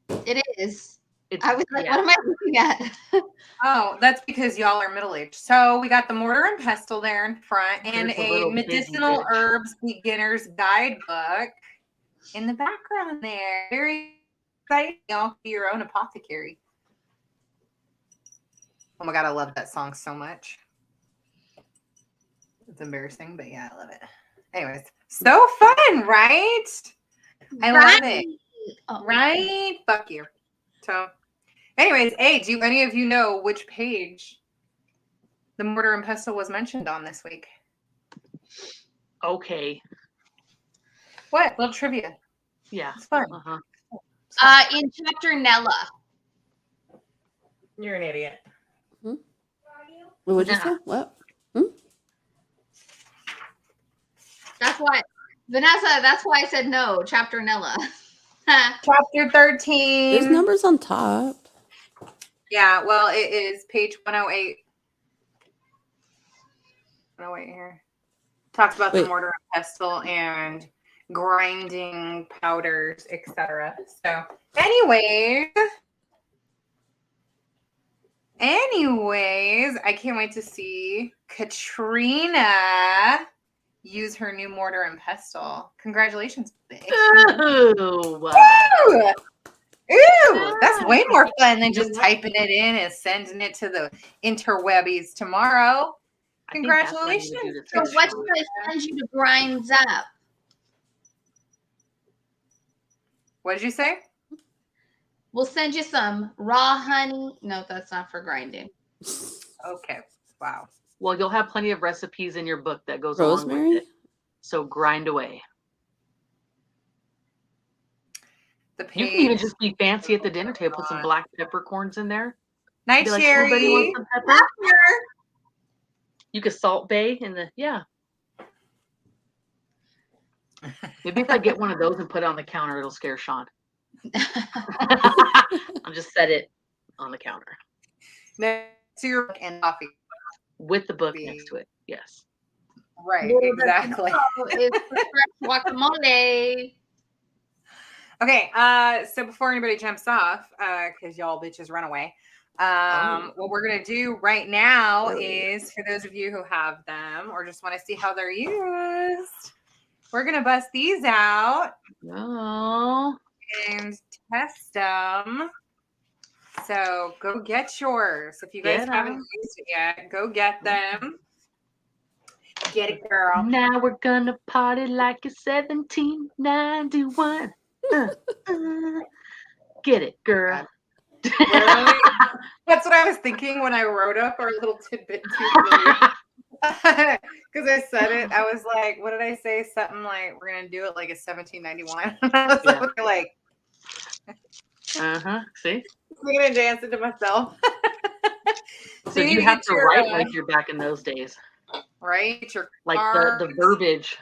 It is. It's, I was like, what am I looking at? Oh, that's because y'all are middle-aged. So we got the mortar and pestle there in front and There's a a little medicinal busy bitch. herbs beginner's guidebook in the background there. Very exciting. Y'all be your own apothecary. Oh my God, I love that song so much. It's embarrassing, but yeah, I love it. Anyways, so fun, right? I love it. Oh, Right? Fuck you. So, anyways, hey, do any of you know which page the mortar and pestle was mentioned on this week? Okay. What? Little trivia. Yeah. It's fun. in chapter Nella. You're an idiot. What would you say? What? That's why, Vanessa, that's why I said no. Chapter Nella. Chapter 13. There's numbers on top. Yeah, well, it is page 108. 108 here. Talks about the mortar and pestle and grinding powders, etc. So, anyways, I can't wait to see Katrina use her new mortar and pestle. Congratulations, bitch. Ooh. Ooh, that's way more fun than just typing it in and sending it to the interwebbies tomorrow. Congratulations. So what should I send you to grind up? What did you say? We'll send you some raw honey. No, that's not for grinding. Okay. Wow. Well, you'll have plenty of recipes in your book that goes Rosemary? along with it. So grind away. You can even just be fancy at the dinner table. Put some black peppercorns in there. Night Like, cherry. anybody want some pepper? You could salt bay in the Maybe if I get one of those and put it on the counter, it'll scare Sean. I'll just set it on the counter. Next to your book and coffee. With the book next to it. Yes. Right, exactly. It's fresh guacamole. Okay, so before anybody jumps off, because y'all bitches run away, what we're going to do right now is, for those of you who have them or just want to see how they're used, we're going to bust these out and test them. So go get yours. If you guys haven't used it yet, go get them. Get it, girl. Now we're going to party like it's 1791. Get it, girl. That's what I was thinking when I wrote up our little tidbit because I said it. I was like, what did I say? Something like, we're going to do it like it's 1791. I was like, see? I'm going to dance into myself. So you have to write like you're back in those days. Right? Like the verbiage.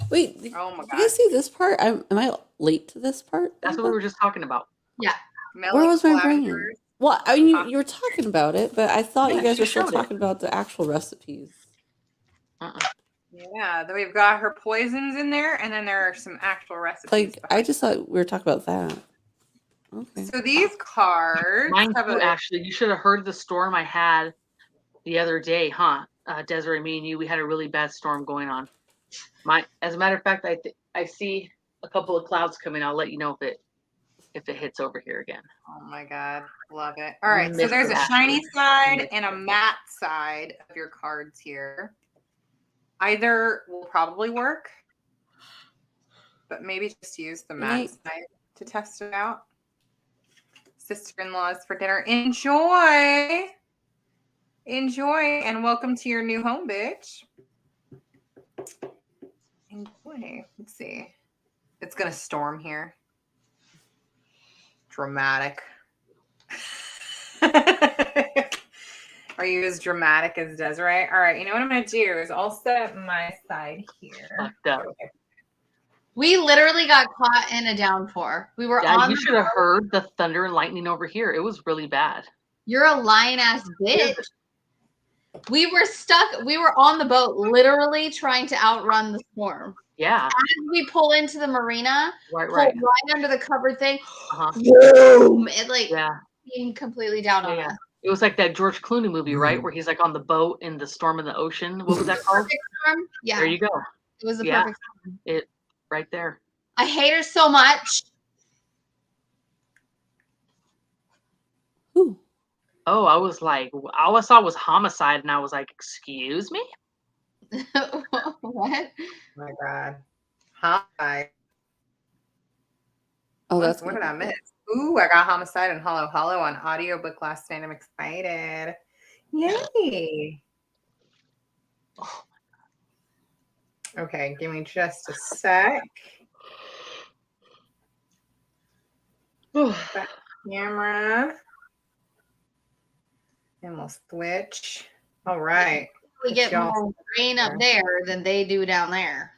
Wait, oh my God. Did you see this part? Am I late to this part? That's what we were just talking about. Yeah. Where was my brain? Well, I mean, you were talking about it, but I thought you guys were still talking about the actual recipes. Yeah, then we've got her poisons in there, and then there are some actual recipes. Like, I just thought we were talking about that. Okay. So these cards Mine have too, Ashley. You should have heard the storm I had the other day, huh? Desiree, me and you, we had a really bad storm going on. As a matter of fact, I see a couple of clouds coming. I'll let you know if it hits over here again. Oh my God, love it. All right, so Missed there's it, a Ashley. shiny side and a matte side of your cards here. Either will probably work, but maybe just use the matte side to test it out. Sister-in-laws for dinner. Enjoy. Enjoy, and welcome to your new home, bitch. Enjoy. Let's see. It's gonna storm here. Dramatic. Are you as dramatic as Desiree? All right, you know what I'm gonna do is I'll set up my side here. Fucked up. We literally got caught in a downpour. We were on. You should have heard the thunder and lightning over here. It was really bad. You're a lying ass bitch. We were stuck. We were on the boat, literally trying to outrun the storm. Yeah. As we pull into the marina, right under the covered thing, uh-huh. Boom! It came completely down on us. It was like that George Clooney movie, right? Where he's like on the boat in the storm in the ocean. What was that called? Perfect storm? Yeah. There you go. It was a perfect storm. It right there. I hate her so much. Ooh. Oh, I was like, all I saw was homicide, and I was like, excuse me? What? Oh my God. Hi. Oh, that's what did I miss? Ooh, I got Homicide and Hollow Hollow on audiobook last night. I'm excited. Yay. Oh. Okay, give me just a sec. Back camera. And we'll switch. All right. We get more rain up there than they do down there.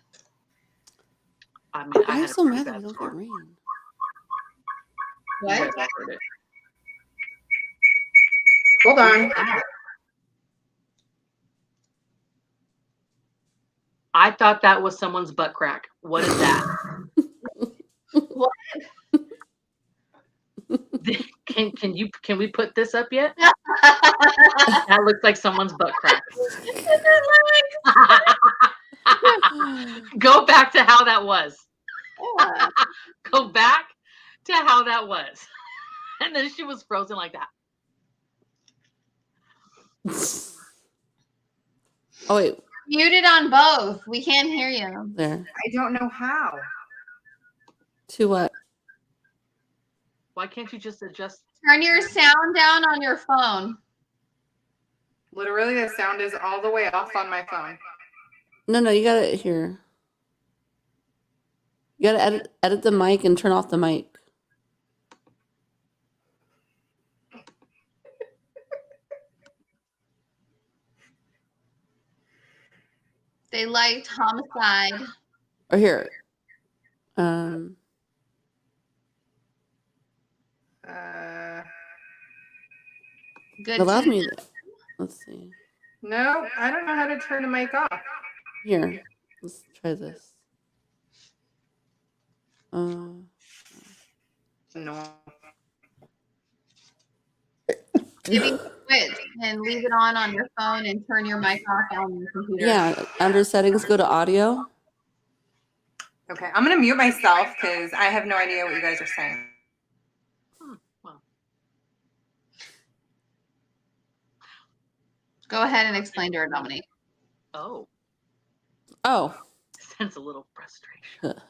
I mean, I'm so mad that we don't get rain. What? Hold on. I thought that was someone's butt crack. What is that? What? Can we put this up yet? That looks like someone's butt crack. Go back to how that was. Yeah. Go back to how that was. And then she was frozen like that. Oh wait. Muted on both. We can't hear you. There. I don't know how. To what? Why can't you just adjust? Turn your sound down on your phone. Literally, the sound is all the way off on my phone. No, you gotta here. You gotta edit the mic and turn off the mic. They liked Homicide. Or here. Good. Allows me. Let's see. No, I don't know how to turn the mic off. Here, let's try this. No. Maybe switch and leave it on your phone and turn your mic off on your computer. Yeah, under settings, go to audio. Okay, I'm gonna mute myself because I have no idea what you guys are saying. Well. Go ahead and explain to her, Dominique. Oh. Sense a little frustration.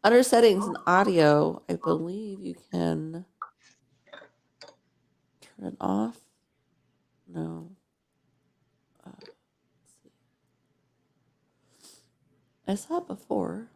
Under settings and audio, I believe you can turn it off. No. Let's see. I saw it before.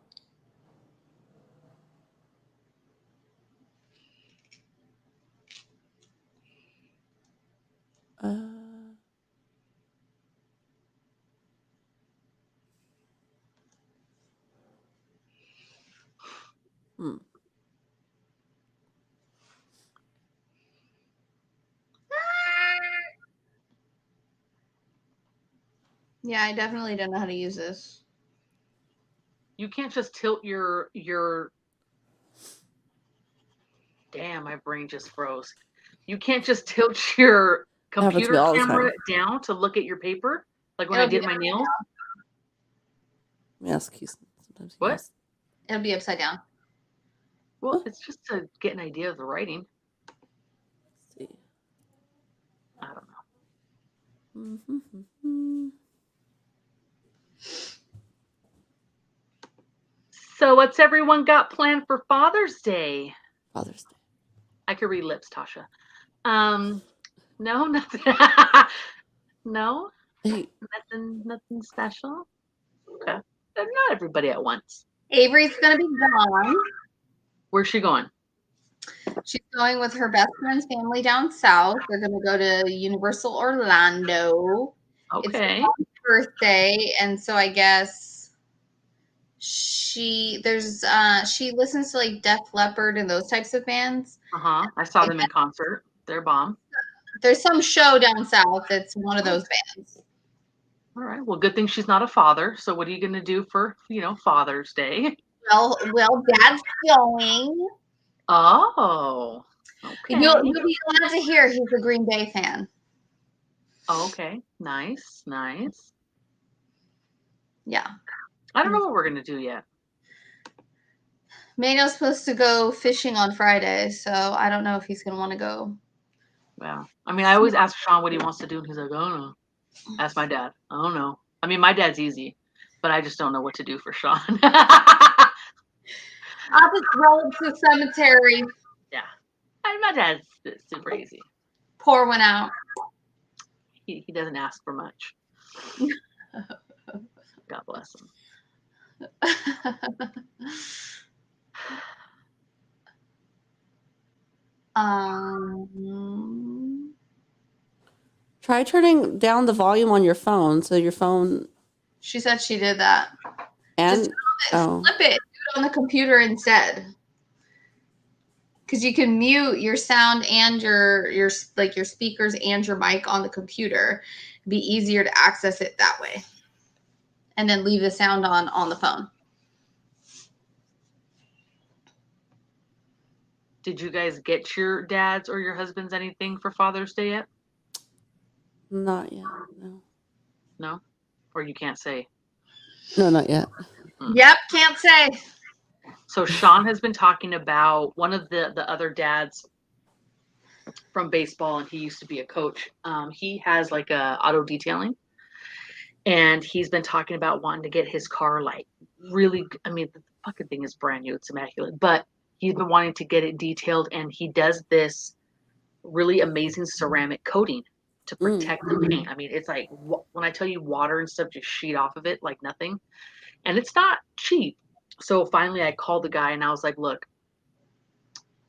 Yeah, I definitely don't know how to use this. You can't just tilt your Damn, my brain just froze. You can't just tilt your Happens to me computer all the camera time. down to look at your paper, like when It'll I did be my nails. Let me ask Keith. Sometimes he What? knows. It'll be upside down. Well, it's just to get an idea of the writing. Let's see. I don't know. Mm-hmm. So, what's everyone got planned for Father's Day? Father's Day. I could read lips, Tasha. No, nothing. No, Hey, nothing special. Okay, not everybody at once. Avery's gonna be gone. Where's she going? She's going with her best friend's family down south. They're gonna go to Universal Orlando. It's her Okay. mom's birthday, and so I guess she listens to like Def Leppard and those types of bands. I saw them in concert. They're bomb. There's some show down south that's one of those bands. All right. Well, good thing she's not a father. So, what are you going to do for Father's Day? Well, Dad's going. Oh. Okay. You'll be glad to hear he's a Green Bay fan. Okay. Nice. Yeah. I don't know what we're going to do yet. Mano's supposed to go fishing on Friday, so I don't know if he's gonna want to go. Well, I mean, I always ask Sean what he wants to do, and he's like, "I don't know." Ask my dad. I don't know. I mean, my dad's easy, but I just don't know what to do for Sean. I'll just roll to the cemetery. Yeah. My dad's super easy. Pour one out. He doesn't ask for much. God bless him. try turning down the volume on your phone so your phone She said she did that. and Flip it. Do it on the computer instead. Because you can mute your sound and your speakers and your mic on the computer. It'd be easier to access it that way. And then leave the sound on the phone. Did you guys get your dad's or your husband's anything for Father's Day yet? not yet. No? Or you can't say? No, not yet. Yep, can't say. So Sean has been talking about one of the other dads from baseball, and he used to be a coach. He has like a auto detailing, and he's been talking about wanting to get his car like really. I mean, the fucking thing is brand new; it's immaculate. But he's been wanting to get it detailed, and he does this really amazing ceramic coating to protect the paint. I mean, it's like when I tell you water and stuff just sheet off of it like nothing, and it's not cheap. So finally, I called the guy and I was like, "Look,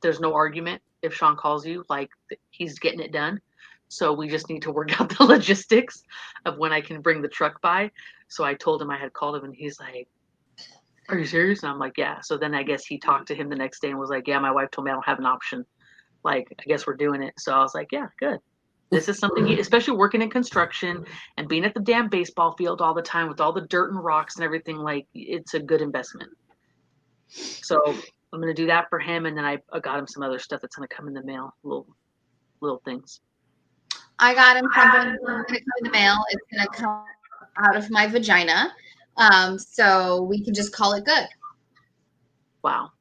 there's no argument if Sean calls you. Like, he's getting it done. So we just need to work out the logistics of when I can bring the truck by." So I told him I had called him, and he's like, "Are you serious?" And I'm like, "Yeah." So then I guess he talked to him the next day and was like, "Yeah, my wife told me I don't have an option. Like, I guess we're doing it." So I was like, "Yeah, good. This is something, especially working in construction and being at the damn baseball field all the time with all the dirt and rocks and everything, like, it's a good investment." So I'm going to do that for him. And then I got him some other stuff that's going to come in the mail, little things. I got him something that's going to come in the mail. It's going to come out of my vagina. So we can just call it good. Wow.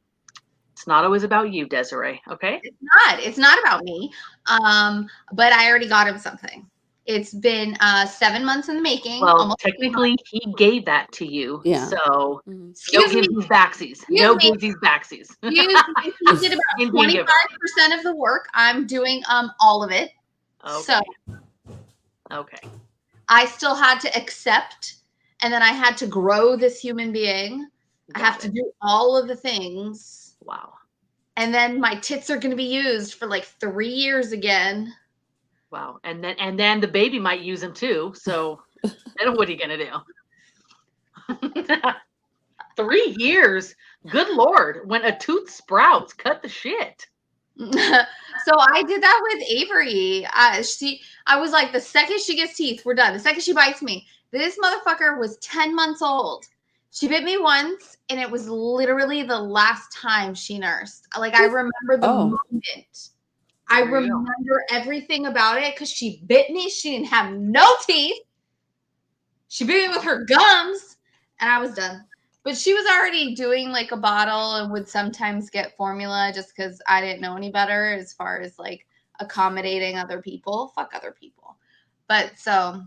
It's not always about you, Desiree. Okay. It's not about me. But I already got him something. It's been 7 months in the making. Well, technically, he gave that to you. Yeah. So excuse me. These backsies. No give these backsies. He did about 25% of the work. I'm doing all of it. Okay. So okay. I still had to accept, and then I had to grow this human being. I have to do all of the things. Wow. And then my tits are going to be used for like 3 years again. Wow. And then the baby might use them too. So then what are you going to do? 3 years. Good Lord. When a tooth sprouts, cut the shit. So I did that with Avery. I was like, the second she gets teeth, we're done. The second she bites me, this motherfucker was 10 months old. She bit me once, and it was literally the last time she nursed. Like, I remember the moment. I remember everything about it because she bit me. She didn't have no teeth. She bit me with her gums, and I was done. But she was already doing like a bottle and would sometimes get formula just because I didn't know any better as far as like accommodating other people. Fuck other people. But so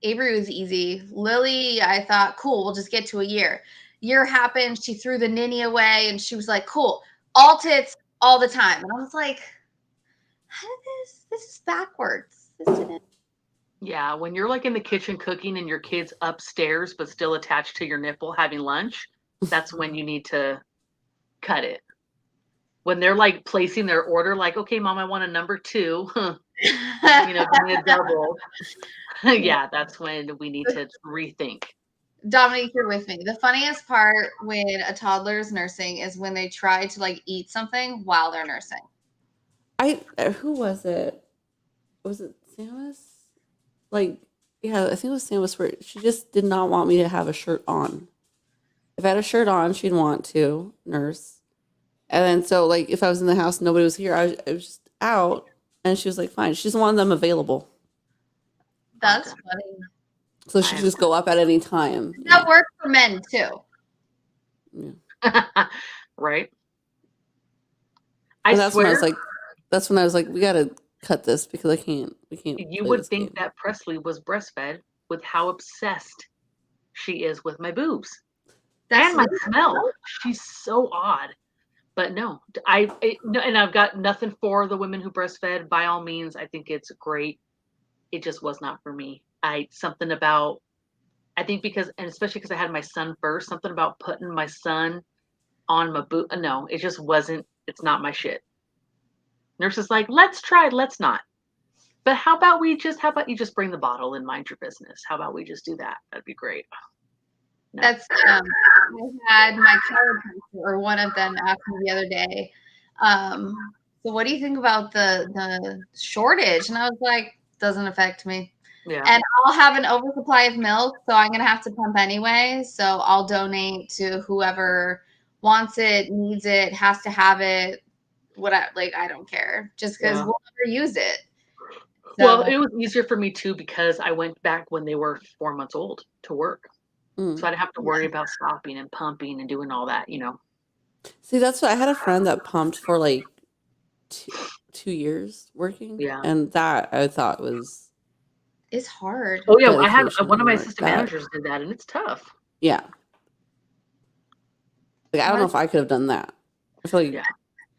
Avery was easy. Lily, I thought, cool, we'll just get to a year. Year happened. She threw the ninny away and she was like, cool, all tits all the time. And I was like, how did this is backwards. This didn't. Yeah, when you're like in the kitchen cooking and your kid's upstairs but still attached to your nipple having lunch, that's when you need to cut it. When they're like placing their order, like, okay, mom, I want a number 2, give me a double. Yeah, that's when we need to rethink. Dominique, you're with me. The funniest part when a toddler is nursing is when they try to like eat something while they're nursing. Who was it? Was it Samus? Like, yeah, I think it was Samus where she just did not want me to have a shirt on. If I had a shirt on, she'd want to nurse. And then so like if I was in the house, nobody was here, I was just out, and she was like, fine. She doesn't want them available. That's funny. So she could just go up at any time. That works for men too. Yeah. Right. That's when I was like, we gotta cut this because we can't. You would think that Presley was breastfed with how obsessed she is with my boobs. And my smell. She's so odd. But no, and I've got nothing for the women who breastfed. By all means, I think it's great. It just was not for me. Something about, I think because, and especially because I had my son first, something about putting my son on my boob. No, it just wasn't, it's not my shit. Nurse is like, let's try it, let's not. But how about you just bring the bottle and mind your business? How about we just do that? That'd be great. No. That's I had my chiropractor, or one of them, asked me the other day, so what do you think about the shortage? And I was like, doesn't affect me. Yeah. And I'll have an oversupply of milk, so I'm gonna have to pump anyway. So I'll donate to whoever wants it, needs it, has to have it. I don't care. Just because we'll never use it. So, well, it was easier for me too because I went back when they were 4 months old to work. So I didn't have to worry about stopping and pumping and doing all that, See, that's what I had a friend that pumped for like 2 years working. Yeah. And that I thought it's hard. Oh yeah, I had one of my assistant managers did that, and it's tough. Yeah. Like, I don't know if I could have done that. I feel like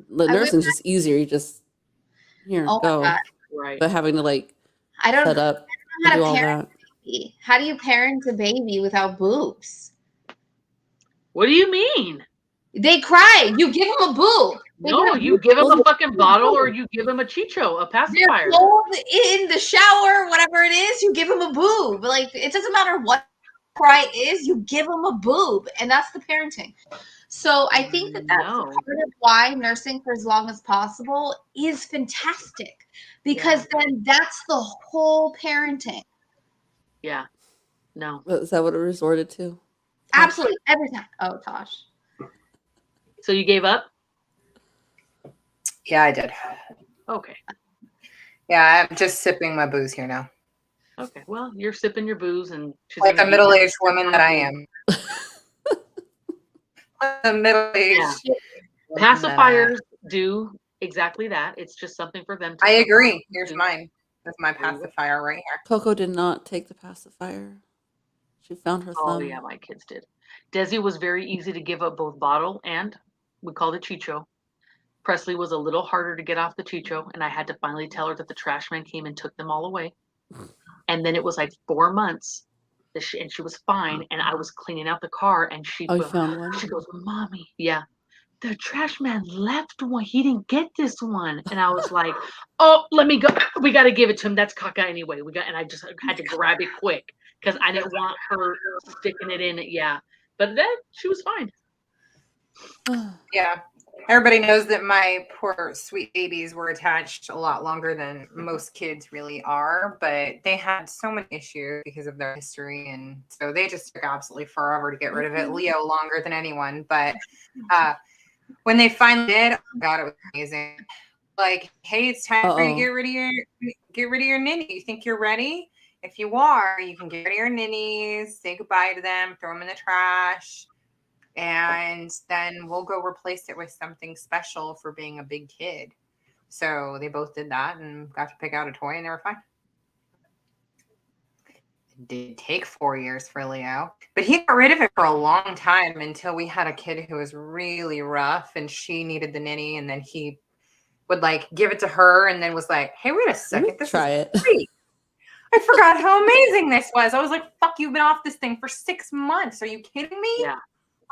the nursing's just easier. You just go. Right. But having to set up and do all that. How do you parent a baby without boobs? What do you mean? They cry. You give them a boob. No, you give them a fucking bottle, or you give them a chicho, a pacifier. They're cold in the shower, whatever it is, you give them a boob. Like, it doesn't matter what cry is, you give them a boob, and that's the parenting. So I think that's part of why nursing for as long as possible is fantastic, because then that's the whole parenting. Yeah. No. Is that what it resorted to? Absolutely. Every time. Oh, Tosh. So you gave up? Yeah, I did. Okay. Yeah, I'm just sipping my booze here now. Okay. Well, you're sipping your booze, and she's like a middle-aged woman that I am. A middle-aged. Pacifiers do exactly that. It's just something for them to. I agree. Here's mine. That's my pacifier right here. Coco did not take the pacifier. She found her thumb. Oh yeah, my kids did. Desi was very easy to give up both bottle and we called it chicho. Presley was a little harder to get off the chicho, and I had to finally tell her that the trash man came and took them all away. And then it was like 4 months, and she was fine. And I was cleaning out the car, and she found one? She goes, "Mommy, the trash man left one. He didn't get this one." And I was like, "Oh, let me go. We got to give it to him. That's caca anyway." And I just had to grab it quick because I didn't want her sticking it in. Yeah, but then she was fine. Yeah. Everybody knows that my poor sweet babies were attached a lot longer than most kids really are, but they had so many issues because of their history, and so they just took absolutely forever to get rid of it. Leo longer than anyone, but when they finally did, oh God, it was amazing. Like, hey, it's time for you to get rid of your ninny. You think you're ready? If you are, you can get rid of your ninnies, say goodbye to them, throw them in the trash, and then we'll go replace it with something special for being a big kid. So they both did that and got to pick out a toy, and they were fine. It did take 4 years for Leo, but he got rid of it for a long time until we had a kid who was really rough, and she needed the ninny, and then he would like give it to her, and then was like, "Hey, wait a second, this try is it. great. I forgot how amazing this was." I was like, "Fuck, you've been off this thing for 6 months. Are you kidding me?" Yeah.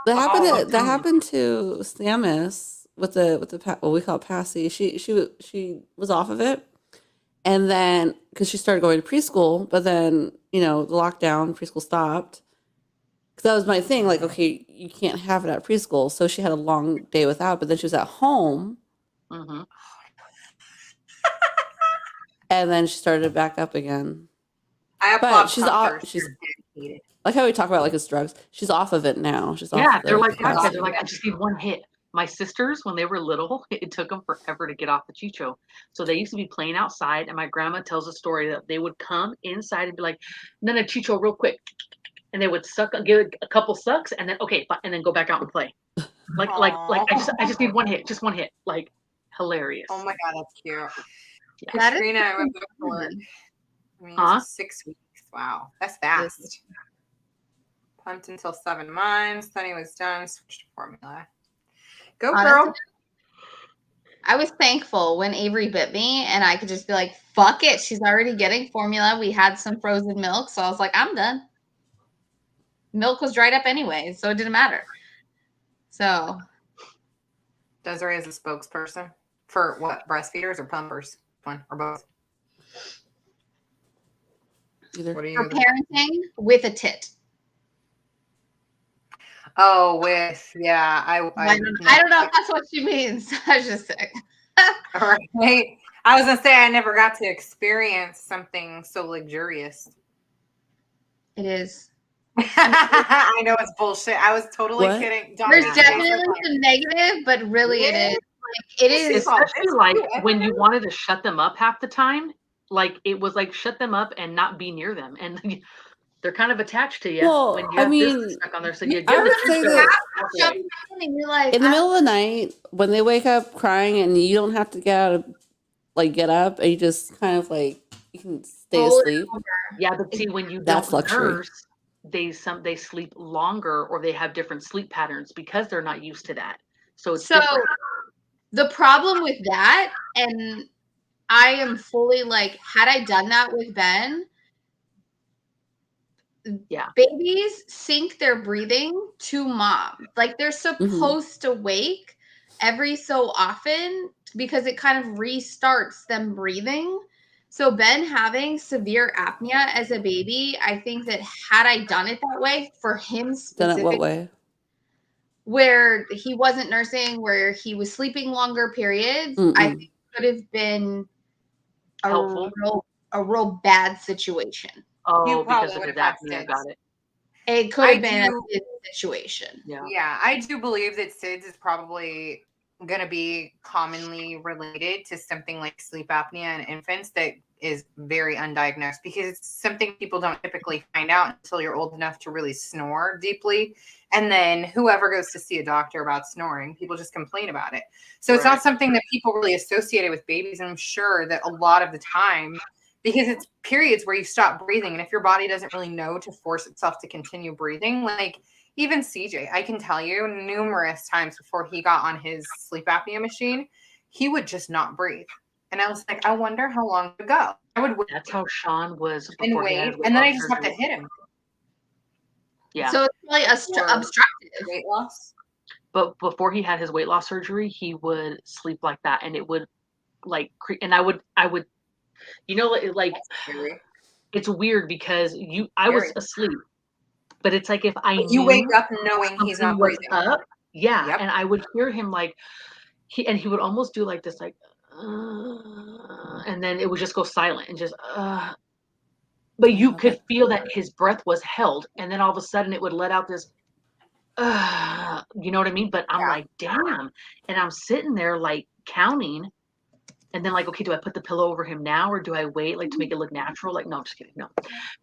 That happened to Samus with the what we call it Passy. She was off of it, and then because she started going to preschool, but then the lockdown, preschool stopped. Because that was my thing, like, okay, you can't have it at preschool, so she had a long day without. But then she was at home, Mm-hmm. and then she started back up again. I applaud pumpers. She's like how we talk about like it's drugs. She's off of it now. She's Yeah, off they're like the that. They're like, I just need one hit. My sisters, when they were little, it took them forever to get off the Chicho. So they used to be playing outside, and my grandma tells a story that they would come inside and be like, "Nana Chicho, real quick," and they would give it a couple sucks, and then okay, and then go back out and play. Like I just need one hit, just one hit. Like hilarious. Oh my God, that's cute. Yeah. Katrina, I went back to work. I mean, 6 weeks. Wow, that's fast. Pumped until 7 months. Then he was done. Switched to formula. Go, girl. I was thankful when Avery bit me, and I could just be like, "Fuck it, she's already getting formula." We had some frozen milk, so I was like, "I'm done." Milk was dried up anyway, so it didn't matter. So, Desiree is a spokesperson for what? Breastfeeders or pumpers? One or both? Either. What are you? for parenting with a tit. Oh, I don't know if that's what she means. I was just saying. Right. I was gonna say I never got to experience something so luxurious. It is. I know it's bullshit. I was totally kidding. There's definitely some negative, but really it is. Like, it is. Especially like when you wanted to shut them up half the time. Like it was like shut them up and not be near them, and they're kind of attached to you. Well, when you have this stuck on there, so you I would say that like, in the middle of the night when they wake up crying and you don't have to get up, and you just kind of like you can stay asleep. Yeah, but see, when you that's don't luxury. nurse, they sleep longer or they have different sleep patterns because they're not used to that. So it's different. The problem with that, and I am fully like, had I done that with Ben, babies sync their breathing to mom. Like they're supposed to wake every so often because it kind of restarts them breathing. So Ben having severe apnea as a baby, I think that had I done it that way for him specifically, done it what way? Where he wasn't nursing, where he was sleeping longer periods, I think it could have been a real bad situation. Oh, because of his apnea, got it. It could have been a situation. Yeah, I do believe that SIDS is probably going to be commonly related to something like sleep apnea in infants that is very undiagnosed, because it's something people don't typically find out until you're old enough to really snore deeply. And then whoever goes to see a doctor about snoring, people just complain about it. So it's not something that people really associated with babies. And I'm sure that a lot of the time, because it's periods where you stop breathing, and if your body doesn't really know to force itself to continue breathing, like even CJ, I can tell you numerous times before he got on his sleep apnea machine, he would just not breathe. And I was like, I wonder how long to go. I would wait. That's how Sean was. And wait, and then I just have to hit him. Yeah. So it's really obstructive weight loss. But before he had his weight loss surgery, he would sleep like that, and it would like, and I would, like, it's weird because I was asleep, but it's like if you wake up knowing he's not breathing up, and I would hear him like, he would almost do like this, like, and then it would just go silent and just, but you could feel that his breath was held, and then all of a sudden it would let out this, you know what I mean? But I'm like, damn, and I'm sitting there like counting, and then like, okay, do I put the pillow over him now or do I wait like to make it look natural? Like, no, I'm just kidding, no.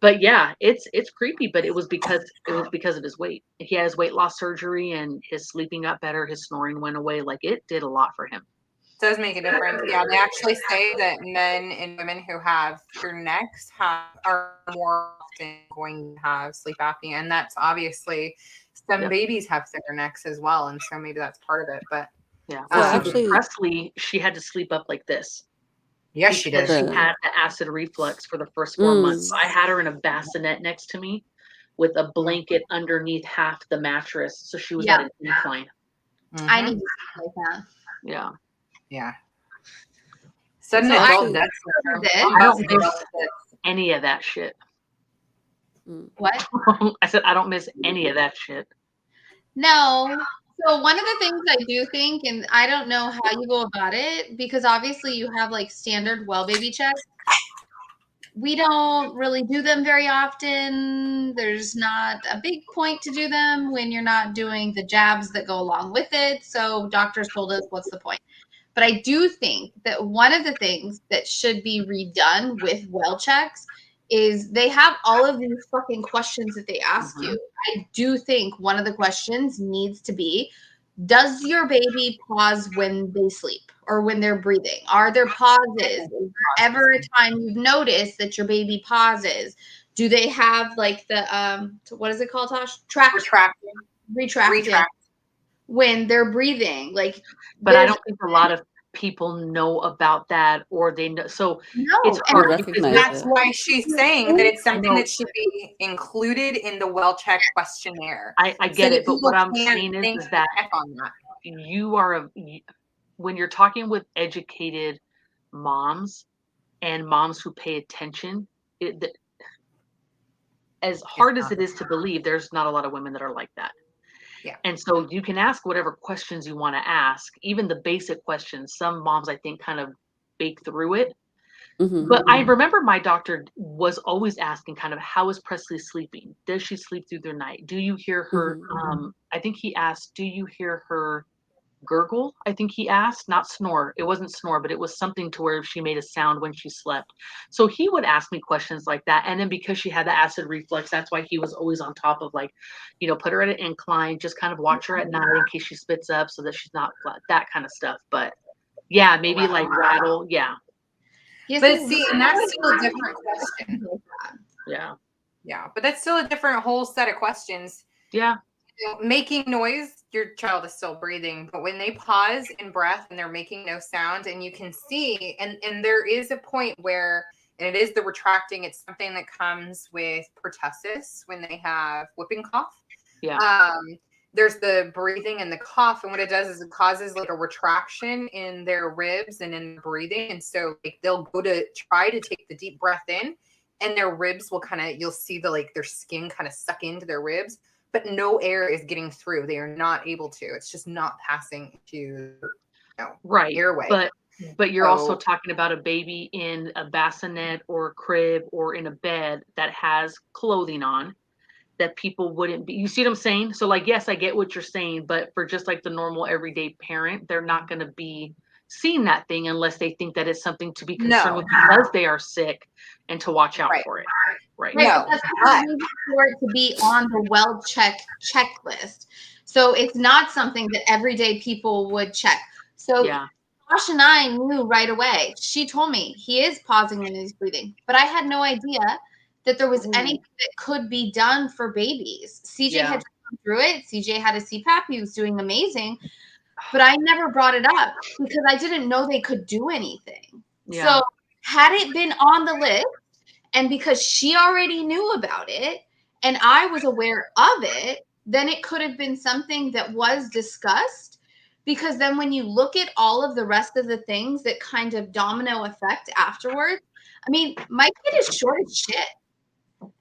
But yeah, it's creepy, but it was because of his weight. He had his weight loss surgery, and his sleeping got better, his snoring went away. Like, it did a lot for him. Does make a difference. Yeah, they actually say that men and women who have their necks are more often going to have sleep apnea, and that's obviously some babies have thicker necks as well, and so maybe that's part of it. But yeah, well, actually, Presley, she had to sleep up like this. Yes, she did. She had the acid reflux for the first 4 months. I had her in a bassinet next to me with a blanket underneath half the mattress, so she was at an incline. I need to sleep like that. Yeah. Yeah. Sudden adult death. I don't miss any of that shit. What? I said I don't miss any of that shit. No. So one of the things I do think, and I don't know how you go about it, because obviously you have like standard well baby checks. We don't really do them very often. There's not a big point to do them when you're not doing the jabs that go along with it. So doctors told us, what's the point? But I do think that one of the things that should be redone with well checks is they have all of these fucking questions that they ask you. I do think one of the questions needs to be, does your baby pause when they sleep or when they're breathing? Are there pauses? Is there ever a time you've noticed that your baby pauses? Do they have like the, what is it called, Tosh? Retraction. When they're breathing, like, but I don't think a lot of people know about that, or they know. So it's hard because that's why she's saying that it's something that should be included in the well check questionnaire. I get it, but what I'm saying is that you are when you're talking with educated moms and moms who pay attention, as hard as it is to believe, there's not a lot of women that are like that. Yeah. And so you can ask whatever questions you want to ask, even the basic questions. Some moms, I think, kind of bake through it. But I remember my doctor was always asking kind of, how is Presley sleeping? Does she sleep through the night? Do you hear her? I think he asked, do you hear her gurgle? I think he asked, not snore. It wasn't snore, but it was something to where she made a sound when she slept. So he would ask me questions like that. And then because she had the acid reflux, that's why he was always on top of, like, you know, put her at an incline, just kind of watch her at night in case she spits up so that she's not flat, that kind of stuff. But yeah, maybe like rattle. Yeah. But see, and that's still a different question. Yeah. Yeah. But that's still a different whole set of questions. Yeah. Making noise, your child is still breathing, but when they pause in breath and they're making no sound, and you can see, and there is a point where, and it is the retracting, it's something that comes with pertussis when they have whooping cough. Yeah. There's the breathing and the cough, and what it does is it causes like a retraction in their ribs and in breathing, and so like they'll go to try to take the deep breath in, and their ribs will kind of, you'll see the like their skin kind of suck into their ribs, but no air is getting through. They are not able to. It's just not passing to airway. But you're also talking about a baby in a bassinet or a crib or in a bed that has clothing on that people wouldn't be. You see what I'm saying? So like, yes, I get what you're saying, but for just like the normal everyday parent, they're not going to be seeing that thing unless they think that it's something to be concerned with because they are sick and to watch out for it. Right. No, that's for it to be on the well check checklist. So it's not something that everyday people would check. So Josh and I knew right away. She told me he is pausing when he's breathing, but I had no idea that there was anything that could be done for babies. CJ had gone through it. CJ had a CPAP. He was doing amazing, but I never brought it up because I didn't know they could do anything. Yeah. So had it been on the list, and because she already knew about it and I was aware of it, then it could have been something that was discussed. Because then when you look at all of the rest of the things that kind of domino effect afterwards, I mean, my kid is short as shit.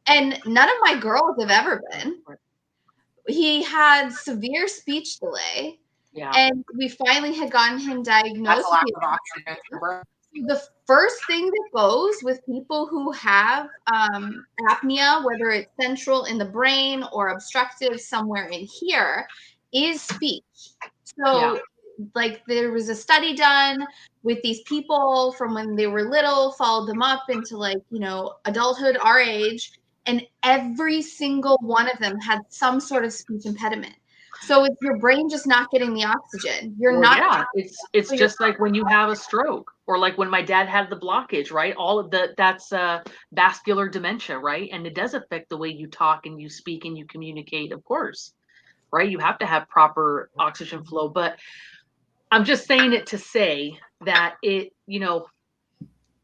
And none of my girls have ever been. He had severe speech delay. Yeah. And we finally had gotten him That's diagnosed. a lack of oxygen. The first thing that goes with people who have apnea, whether it's central in the brain or obstructive somewhere in here, is speech. So, like, there was a study done with these people from when they were little, followed them up into, like, you know, adulthood, our age, and every single one of them had some sort of speech impediment. So it's your brain just not getting the oxygen. You're Well, not. yeah, it's so just like when you have a stroke, or like when my dad had the blockage, right? All of that's vascular dementia, right? And it does affect the way you talk and you speak and you communicate, of course, right? You have to have proper oxygen flow. But I'm just saying it to say that it, you know,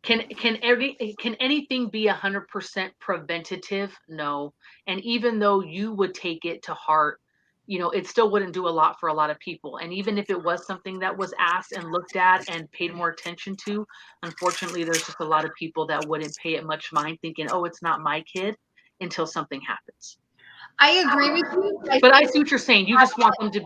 can anything be 100% preventative? No. And even though you would take it to heart, you know, it still wouldn't do a lot for a lot of people. And even if it was something that was asked and looked at and paid more attention to, unfortunately, there's just a lot of people that wouldn't pay it much mind, thinking, oh, it's not my kid, until something happens. I agree with you. But I see what you're saying. You just want them to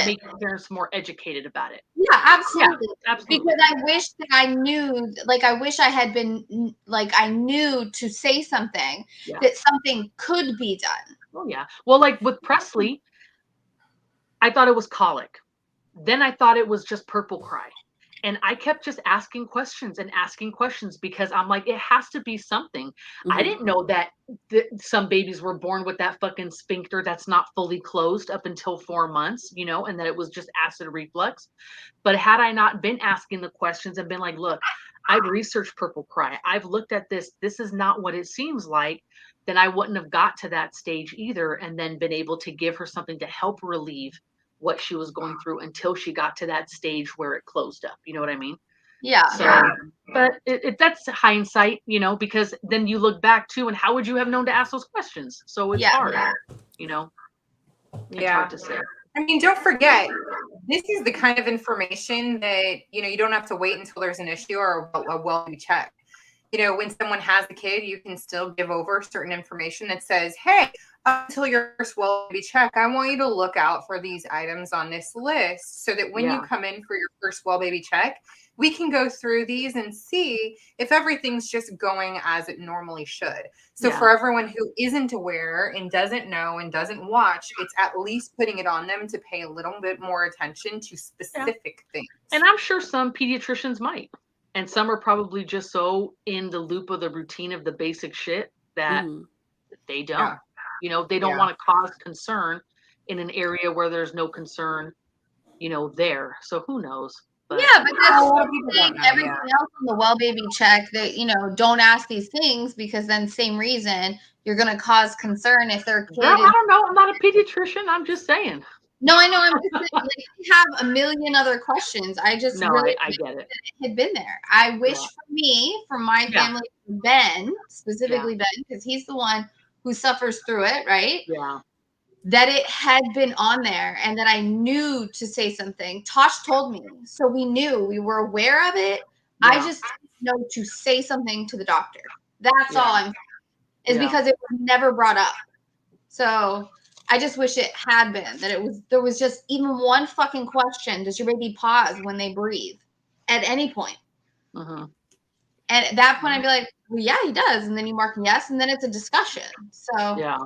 make parents more educated about it. Yeah, absolutely. Yeah, absolutely. Because I wish that I knew, like, I wish I had been, like, I knew to say something, that something could be done. Oh, yeah. Well, like with Presley, I thought it was colic. Then I thought it was just purple cry. And I kept just asking questions because I'm like, it has to be something. Mm-hmm. I didn't know that some babies were born with that fucking sphincter that's not fully closed up until 4 months, you know, and that it was just acid reflux. But had I not been asking the questions and been like, look, I've researched purple cry, I've looked at this is not what it seems like, then I wouldn't have got to that stage either, and then been able to give her something to help relieve what she was going through until she got to that stage where it closed up. You know what I mean? Yeah. So, but that's hindsight, you know, because then you look back too, and how would you have known to ask those questions? So it's hard, you know. It's hard to say. I mean, don't forget, this is the kind of information that, you know, you don't have to wait until there's an issue or a well-being check. You know, when someone has a kid, you can still give over certain information that says, hey, until your first well-being check, I want you to look out for these items on this list so that when you come in for your first well-baby check, we can go through these and see if everything's just going as it normally should. So for everyone who isn't aware and doesn't know and doesn't watch, it's at least putting it on them to pay a little bit more attention to specific things. And I'm sure some pediatricians might. And some are probably just so in the loop of the routine of the basic shit that they don't. Yeah. You know, they don't want to cause concern in an area where there's no concern, you know, there. So who knows? But yeah, but that's everything else on the well baby check that, you know, don't ask these things, because then same reason you're going to cause concern if their kid I don't know. I'm not a pediatrician. I'm just saying. No, I know. I'm just saying, like, we have a million other questions. I just really I get it. Had been there. I wish for me, for my family, Ben, specifically Ben, because he's the one who suffers through it, right? Yeah. That it had been on there and that I knew to say something. Tosh told me. So we knew, we were aware of it. Yeah. I just didn't know to say something to the doctor. That's all I'm saying. Is because it was never brought up. So I just wish it had been, that there was just even one fucking question. Does your baby pause when they breathe at any point? And at that point, I'd be like, well, yeah, he does. And then you mark yes. And then it's a discussion. So,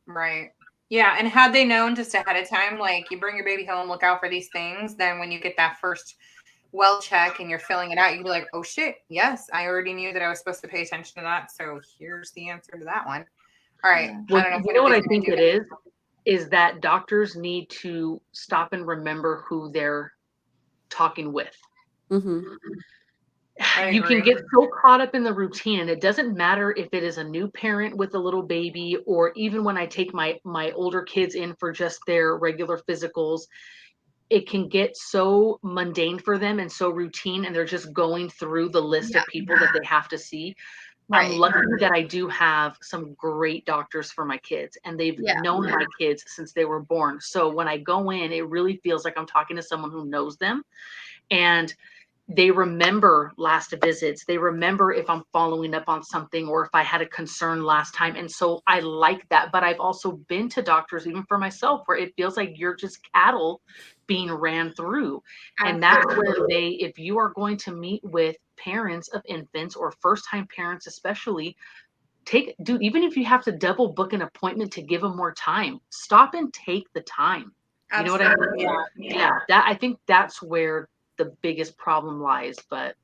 Right. Yeah. And had they known just ahead of time, like, you bring your baby home, look out for these things. Then when you get that first well check and you're filling it out, you'd be like, oh shit. Yes. I already knew that I was supposed to pay attention to that. So here's the answer to that one. All right. Well, I don't know. You know what I think it is that doctors need to stop and remember who they're talking with. You can get so caught up in the routine, and it doesn't matter if it is a new parent with a little baby, or even when I take my older kids in for just their regular physicals, it can get so mundane for them and so routine, and they're just going through the list of people that they have to see. I'm lucky that I do have some great doctors for my kids, and they've known my kids since they were born. So when I go in, it really feels like I'm talking to someone who knows them. And they remember last visits. They remember if I'm following up on something or if I had a concern last time. And so I like that. But I've also been to doctors, even for myself, where it feels like you're just cattle being ran through. And that's where if you are going to meet with parents of infants or first-time parents especially, even if you have to double book an appointment to give them more time, stop and take the time. You know what I mean? Yeah. I think that's where the biggest problem lies. But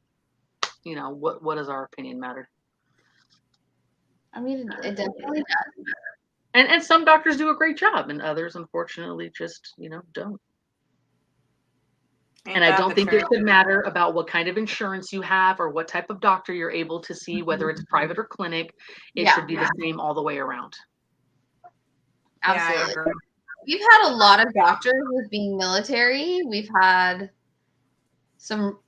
what does our opinion matter? I mean, it definitely does. And some doctors do a great job, and others, unfortunately, just don't. And I don't think it should matter about what kind of insurance you have or what type of doctor you're able to see, whether it's private or clinic. It should be the same all the way around. Absolutely. Yeah, we've had a lot of doctors with being military. We've had some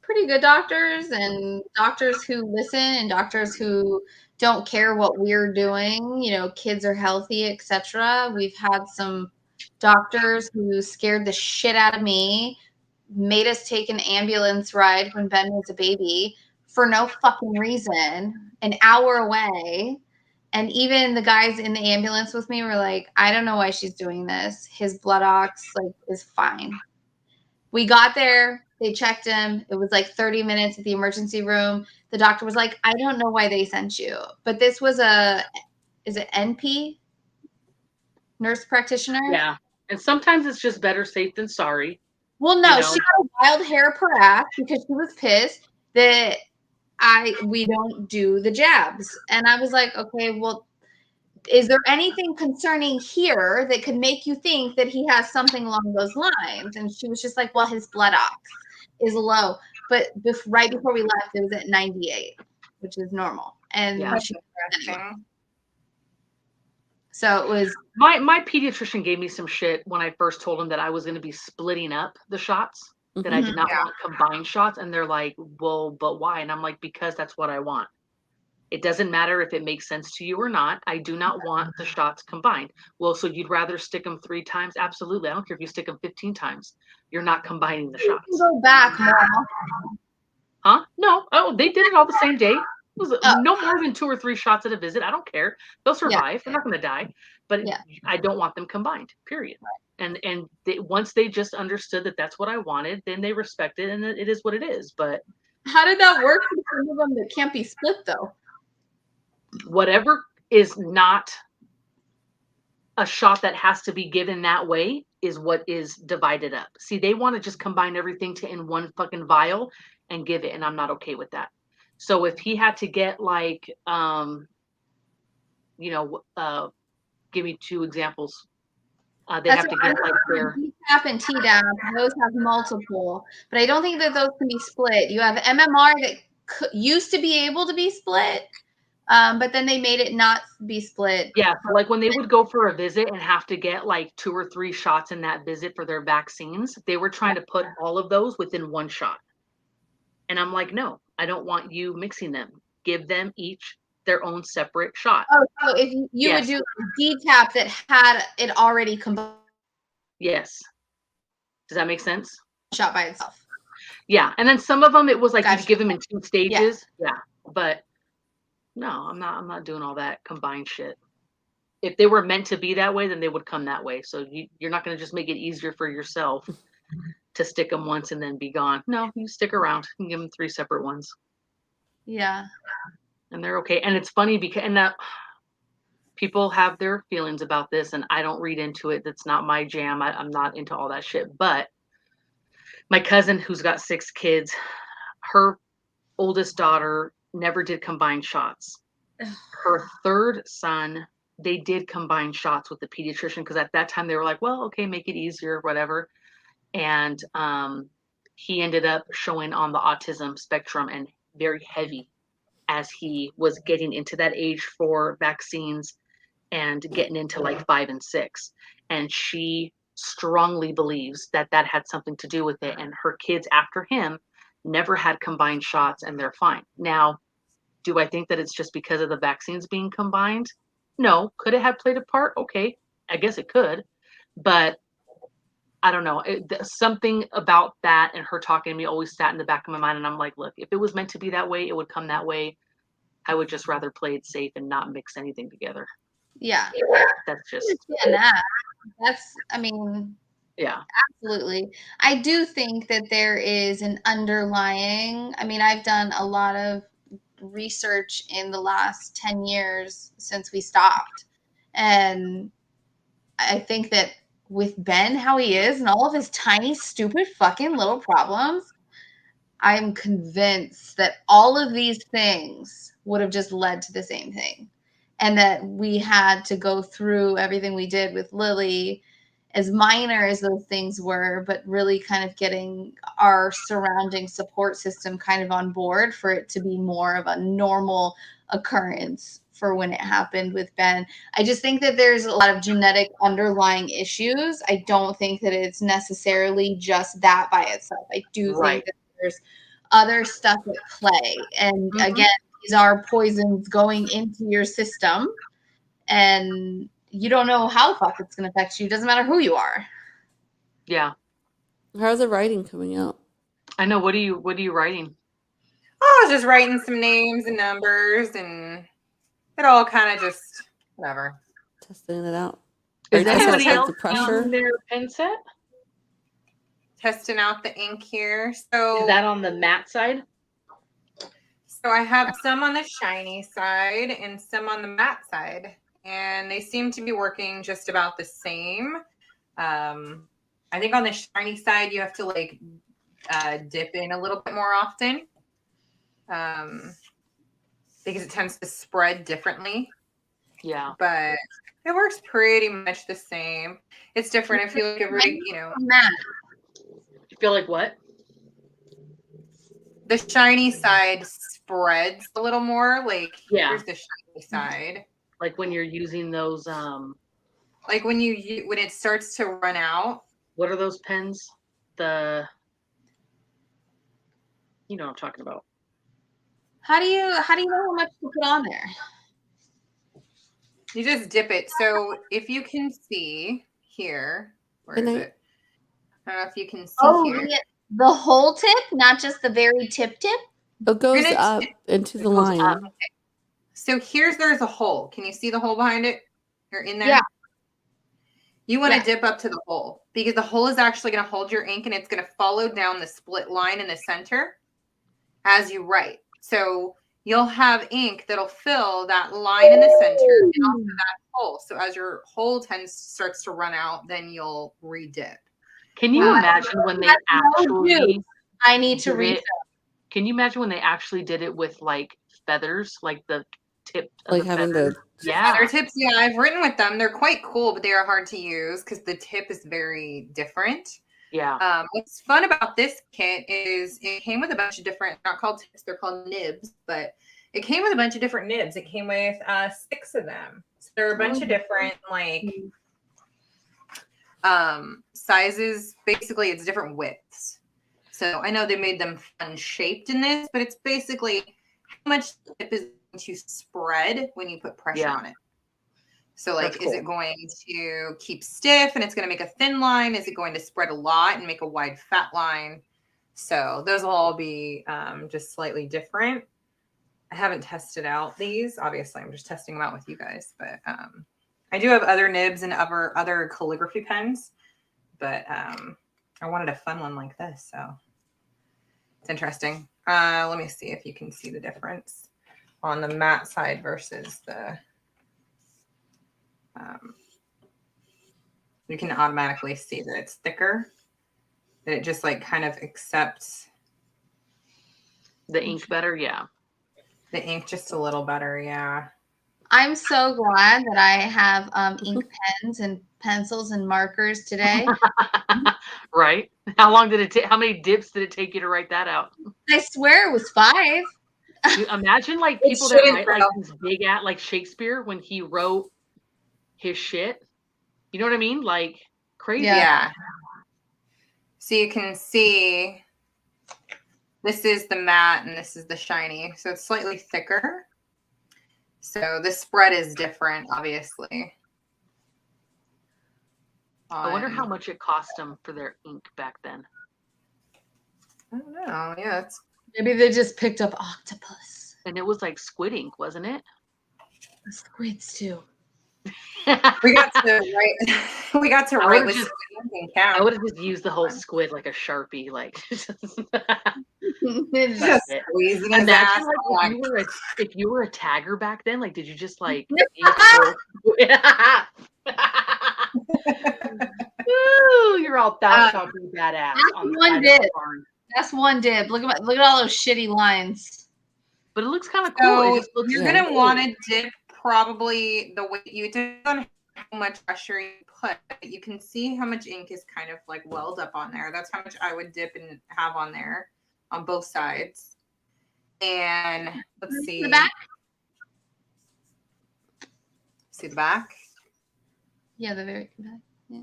pretty good doctors and doctors who listen and doctors who don't care what we're doing. Kids are healthy, etc. We've had some doctors who scared the shit out of me, made us take an ambulance ride when Ben was a baby for no fucking reason, an hour away. And even the guys in the ambulance with me were like, I don't know why she's doing this. His blood ox is fine. We got there. They checked him. It was like 30 minutes at the emergency room. The doctor was like, I don't know why they sent you. But this was is it NP? Nurse practitioner? Yeah. And sometimes it's just better safe than sorry. Well, no, she got a wild hair per act because she was pissed that we don't do the jabs. And I was like, okay, well, is there anything concerning here that could make you think that he has something along those lines? And she was just like, well, his blood ox is low. But right before we left, it was at 98, which is normal. And so it was. My pediatrician gave me some shit when I first told him that I was going to be splitting up the shots, that I did not want combined shots. And they're like, well, but why? And I'm like, because that's what I want. It doesn't matter if it makes sense to you or not. I do not want the shots combined. Well, so you'd rather stick them 3 times? Absolutely. I don't care if you stick them 15 times. You're not combining the shots. You can go back more. Huh? No. Oh, they did it all the same day. It was no more than 2 or 3 shots at a visit. I don't care. They'll survive. They're not going to die. But I don't want them combined, period. Right. And once they just understood that that's what I wanted, then they respect it, and it is what it is. But how did that work for some of them that can't be split, though? Whatever is not a shot that has to be given that way is what is divided up. See, they want to just combine everything in one fucking vial and give it, and I'm not okay with that. So if he had to get give me 2 examples. They have to get their DTaP and TDAP. Those have multiple, but I don't think that those can be split. You have MMR that used to be able to be split. But then they made it not be split. Yeah, so when they would go for a visit and have to get 2 or 3 shots in that visit for their vaccines, they were trying to put all of those within 1 shot. And I'm like, no, I don't want you mixing them. Give them each their own separate shot. Oh, so if you would do DTaP that had it already combined. Yes. Does that make sense? Shot by itself. Yeah, and then some of them it was like you give them in 2 stages. Yeah, but no, I'm not doing all that combined shit. If they were meant to be that way, then they would come that way. So you're not going to just make it easier for yourself to stick them once and then be gone. No, you stick around and give them 3 separate ones. Yeah. And they're okay. And it's funny because people have their feelings about this, and I don't read into it. That's not my jam. I'm not into all that shit. But my cousin, who's got 6 kids, her oldest daughter never did combined shots. Her 3rd son, they did combine shots with the pediatrician because at that time they were like, well, okay, make it easier, whatever. And he ended up showing on the autism spectrum and very heavy as he was getting into that age for vaccines and getting into 5 and 6. And she strongly believes that had something to do with it. And her kids after him never had combined shots, and they're fine. Now, do I think that it's just because of the vaccines being combined? No. Could it have played a part? Okay. I guess it could. But I don't know. Something about that and her talking to me always sat in the back of my mind. And I'm like, look, if it was meant to be that way, it would come that way. I would just rather play it safe and not mix anything together. Yeah. That's just. I understand that. That's, I mean, yeah. Absolutely. I do think that there is an underlying, I mean, I've done a lot of research in the last 10 years since we stopped. And I think that with Ben, how he is, and all of his tiny, stupid, fucking little problems, I'm convinced that all of these things would have just led to the same thing. And that we had to go through everything we did with Lily, as minor as those things were, but really kind of getting our surrounding support system kind of on board for it to be more of a normal occurrence for when it happened with Ben. I just think that there's a lot of genetic underlying issues. I don't think that it's necessarily just that by itself. I do think that there's other stuff at play. And again, these are poisons going into your system, and you don't know how the fuck it's going to affect you. It doesn't matter who you are. Yeah. How's the writing coming out? I know. What are you writing? Oh, I was just writing some names and numbers, and it all kind of just whatever. Testing it out. Is anybody out else the pressure? using their pen set? Testing out the ink here. So Is that on the matte side? So I have some on the shiny side and some on the matte side, and they seem to be working just about the same. I think on the shiny side, you have to like dip in a little bit more often because it tends to spread differently. Yeah. But it works pretty much the same. It's different. I feel like everybody, Matte. You feel like what? The shiny side spreads a little more. Like Yeah. here's the shiny side. Like when you're using those like when it starts to run out. What are those pens? You know what I'm talking about. How do you know how much to put on there? You just dip it. So if you can see here, where is it? I don't know if you can see here. The whole tip, not just the very tip. It goes up into the line. Okay. So there's a hole. Can you see the hole behind it? You're in there? Yeah. You want to dip up to the hole because the hole is actually going to hold your ink and it's going to follow down the split line in the center as you write. So you'll have ink that'll fill that line in the center and also that hole. So as your hole starts to run out, then you'll re-dip. Can you imagine when they actually I need to read it. Can you imagine when they actually did it with like feathers, like the tip of like the having feathers? Feather tips? Yeah, I've written with them. They're quite cool, but they are hard to use because the tip is very different. Yeah. What's fun about this kit is it came with a bunch of different, not called tips, they're called nibs, but it came with a bunch of different nibs. It came with 6 of them. So there are a bunch of different like sizes. Basically, it's different widths. So I know they made them fun shaped in this, but it's basically how much tip is going to spread when you put pressure on it. So like, is it going to keep stiff and it's going to make a thin line? Is it going to spread a lot and make a wide fat line? So those will all be just slightly different. I haven't tested out these. Obviously, I'm just testing them out with you guys. But I do have other nibs and other calligraphy pens. But I wanted a fun one like this. So it's interesting. Let me see if you can see the difference on the matte side versus the... you can automatically see that it's thicker, that it just like kind of accepts the ink better. Yeah. The ink just a little better. Yeah. I'm so glad that I have ink pens and pencils and markers today. Right. How long did it take? How many dips did it take you to write that out? I swear it was 5. Dude, imagine like people that write like these big like Shakespeare when he wrote his shit. You know what I mean? Like crazy. Yeah. So you can see this is the matte and this is the shiny. So it's slightly thicker. So the spread is different, obviously. I wonder how much it cost them for their ink back then. I don't know. Yeah, it's Maybe they just picked up octopus. And it was like squid ink, wasn't it? The squids too. we got to write. We got to write with just- squid ink and I count. would have just used the whole squid like a Sharpie, like Just That's it. squeezing his Imagine ass like off. if you were a tagger back then, like did you just like use the whole- Woo, you're all that badass on the one side of dip. the barn. That's one dip. Look at all those shitty lines. But it looks kind of cool. So It just looks you're Yeah. gonna want to dip probably the way you depends on how much pressure you put. You can see how much ink is kind of like welled up on there. That's how much I would dip and have on there on both sides. And let's see. The back? See the back? Yeah, the very back. Yeah.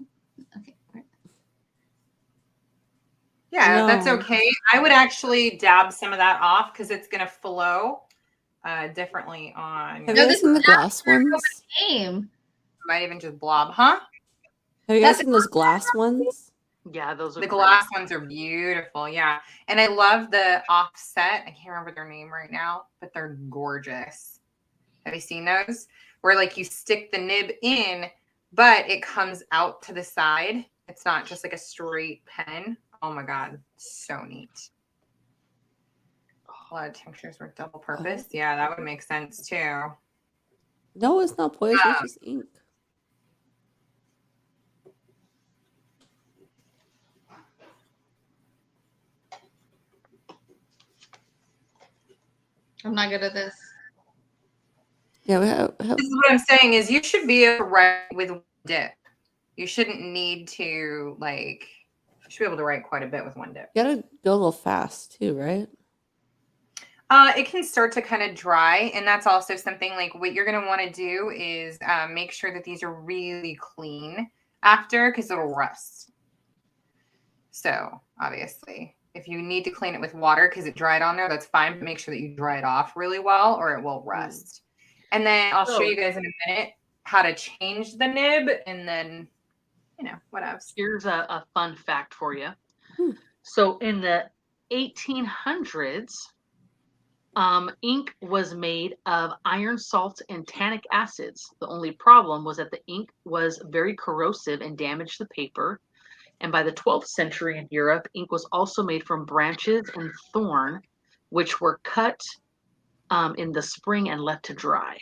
Okay. Right. Yeah, that's No. okay. I would actually dab some of that off because it's gonna flow differently on. Have No, you this guys seen the is glass ones? Game. Might even just blob, huh? Have you guys That's seen those glass ones? Yeah, those are The great. glass ones are beautiful, yeah. And I love the offset. I can't remember their name right now, but they're gorgeous. Have you seen those? Where like you stick the nib in, but it comes out to the side. It's not just like a straight pen. Oh my God, so neat. A lot of tinctures were double purpose. Yeah, that would make sense too. No, it's not poison. It's just ink. I'm not good at this. Yeah, we have This is what I'm saying is you should be able to write with one dip. You shouldn't need to like, you should be able to write quite a bit with one dip. you gotta go a little fast too, right? It can start to kind of dry, and that's also something like what you're going to want to do is make sure that these are really clean after because it'll rust. So obviously, if you need to clean it with water because it dried on there, that's fine. But make sure that you dry it off really well or it will rust. And then I'll show you guys in a minute how to change the nib and then, you know, what else. Here's a fun fact for you. Hmm. So in the 1800s, ink was made of iron salts and tannic acids. The only problem was that the ink was very corrosive and damaged the paper. And by the 12th century in Europe, ink was also made from branches and thorn, which were cut in the spring and left to dry.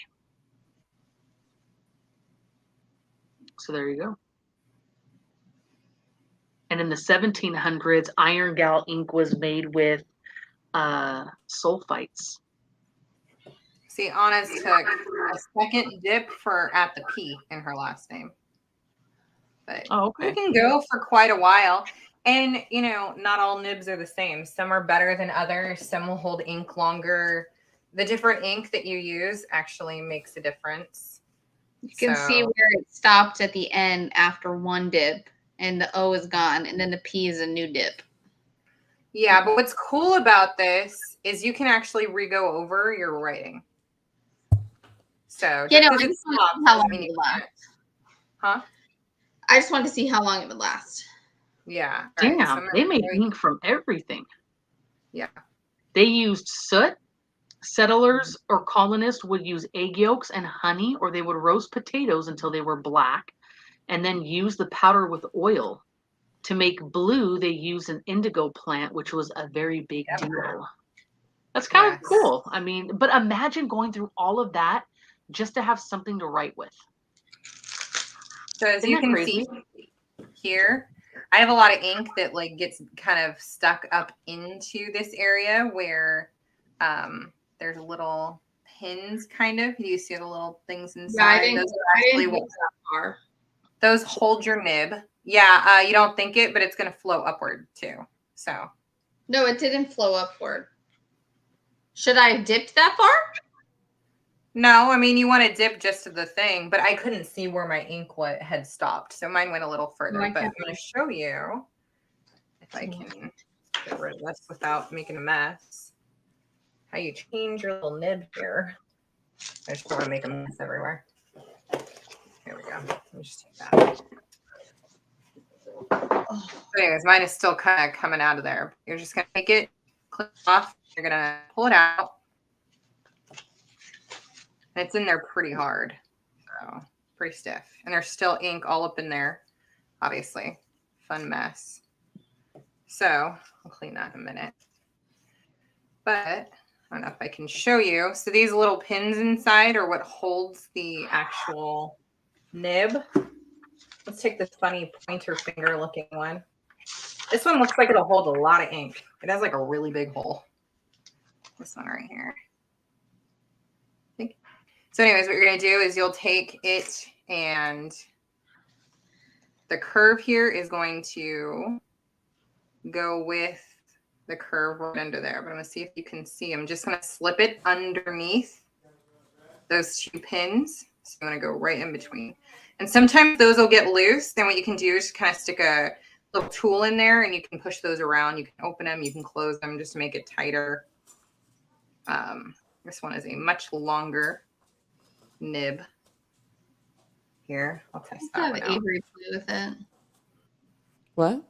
So there you go. And in the 1700s, iron gal ink was made with sulfites. See, Anna's took a second dip for at the P in her last name. But you can go for quite a while. And, you know, not all nibs are the same. Some are better than others. Some will hold ink longer. The different ink that you use actually makes a difference. You can see where it stopped at the end after one dip, and the O is gone, and then the P is a new dip. Yeah, but what's cool about this is you can actually re-go over your writing. So, Yeah, no, because I it's just want to see how long it would last. Huh? I just wanted to see how long it would last. Yeah. Damn, right, so they made ink from everything. Yeah. They used soot. Settlers or colonists would use egg yolks and honey, or they would roast potatoes until they were black and then use the powder with oil. To make blue, they used an indigo plant, which was a very big deal. That's kind of cool. I mean, but imagine going through all of that just to have something to write with. So as you can see here, I have a lot of ink that like gets kind of stuck up into this area where there's little pins kind of. You see the little things inside? Yeah, those are actually what that far. Those hold your nib. Yeah, you don't think it, but it's going to flow upward too. So. No, it didn't flow upward. Should I have dipped that far? No, I mean, you want to dip just to the thing, but I couldn't see where my ink had stopped. So mine went a little further, but I'm going to show you if I can get rid of this without making a mess. How you change your little nib here. I just don't want to make a mess everywhere. Here we go. Let me just take that. But anyways, mine is still kind of coming out of there. You're just going to take it, clip it off. You're going to pull it out. And it's in there pretty hard. So pretty stiff. And there's still ink all up in there, obviously. Fun mess. So I'll clean that in a minute. But I don't know if I can show you. So these little pins inside are what holds the actual nib. Let's take this funny pointer finger looking one. This one looks like it'll hold a lot of ink. It has like a really big hole. This one right here. So anyways, what you're going to do is you'll take it, and the curve here is going to go with the curve right under there. But I'm going to see if you can see. I'm just going to slip it underneath those two pins. So I'm going to go right in between. And sometimes those will get loose. Then what you can do is kind of stick a little tool in there, and you can push those around. You can open them. You can close them just to make it tighter. This one is a much longer nib. Here, I'll test that one out. Avery play with it. What?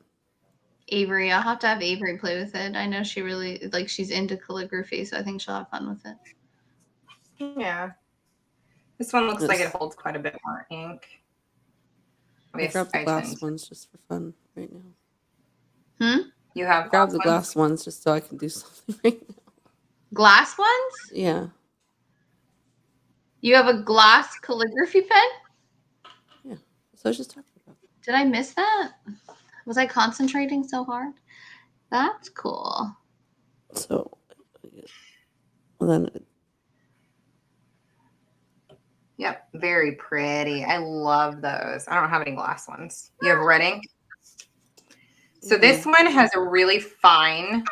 Avery, I'll have to have Avery play with it. I know she really, like, she's into calligraphy, so I think she'll have fun with it. Yeah. This one looks like it holds quite a bit more ink. I grabbed the glass ones just for fun right now. You have grabbed the glass ones just so I can do something right now. Glass ones? Yeah. You have a glass calligraphy pen? Yeah. So I was just talking about that. Did I miss that? Was I concentrating so hard? That's cool. So, well then. Yep, very pretty. I love those. I don't have any glass ones. You have red ink? So this one has a really fine,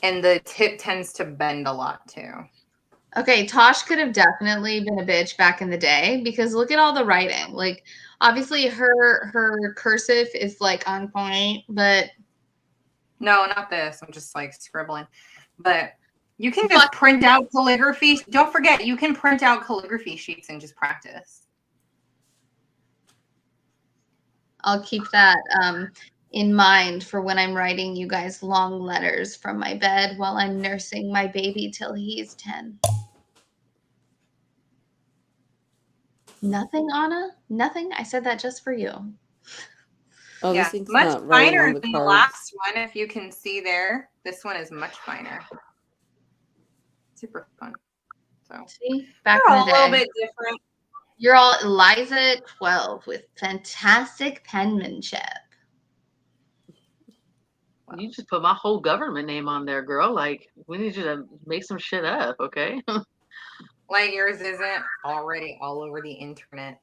and the tip tends to bend a lot too. Okay, Tosh could have definitely been a bitch back in the day because look at all the writing. Like, obviously her cursive is like on point, but no, not this. I'm just like scribbling. But you can just print out calligraphy. Don't forget, you can print out calligraphy sheets and just practice. I'll keep that in mind for when I'm writing you guys long letters from my bed while I'm nursing my baby till he's 10. Nothing, Anna? Nothing? I said that just for you. Oh, yeah, this thing's much not right finer on the than cards. the last one. If you can see there, this one is much finer. Super fun. So see, back they're in all the a little day. bit different. You're all Eliza at 12 with fantastic penmanship. You just put my whole government name on there, girl. Like, we need you to make some shit up, okay? Like yours isn't already all over the internet.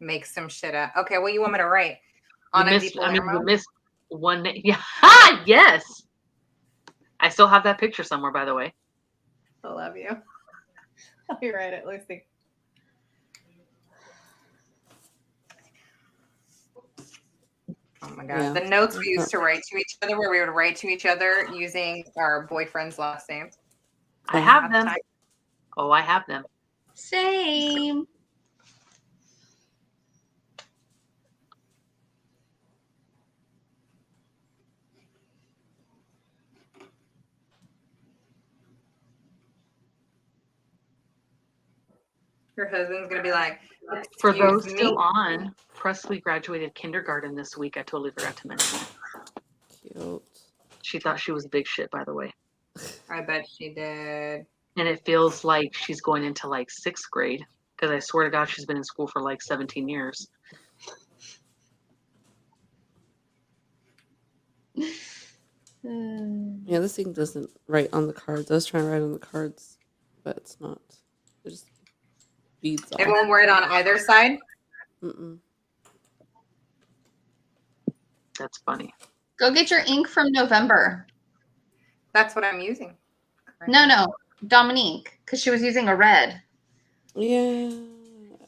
Make some shit up. Okay, what do you want me to write? You missed one name. Yeah. Ah, yes. I still have that picture somewhere, by the way. I love you. Let me write it, Lucy. Oh my God. Yeah. The notes we used to write to each other, where we would write to each other using our boyfriend's last name. I have them. Oh, I have them. Same. Your husband's going to be like, for those still on, Presley graduated kindergarten this week. I totally forgot to mention it. Cute. She thought she was big shit, by the way. I bet she did. And it feels like she's going into like 6th grade, because I swear to God, she's been in school for like 17 years. Yeah, this thing doesn't write on the cards. I was trying to write on the cards, but it's not. It just beads off. It won't write on either side? Mm-mm. That's funny. Go get your ink from November. That's what I'm using. No, Dominique, because she was using a red. Yeah.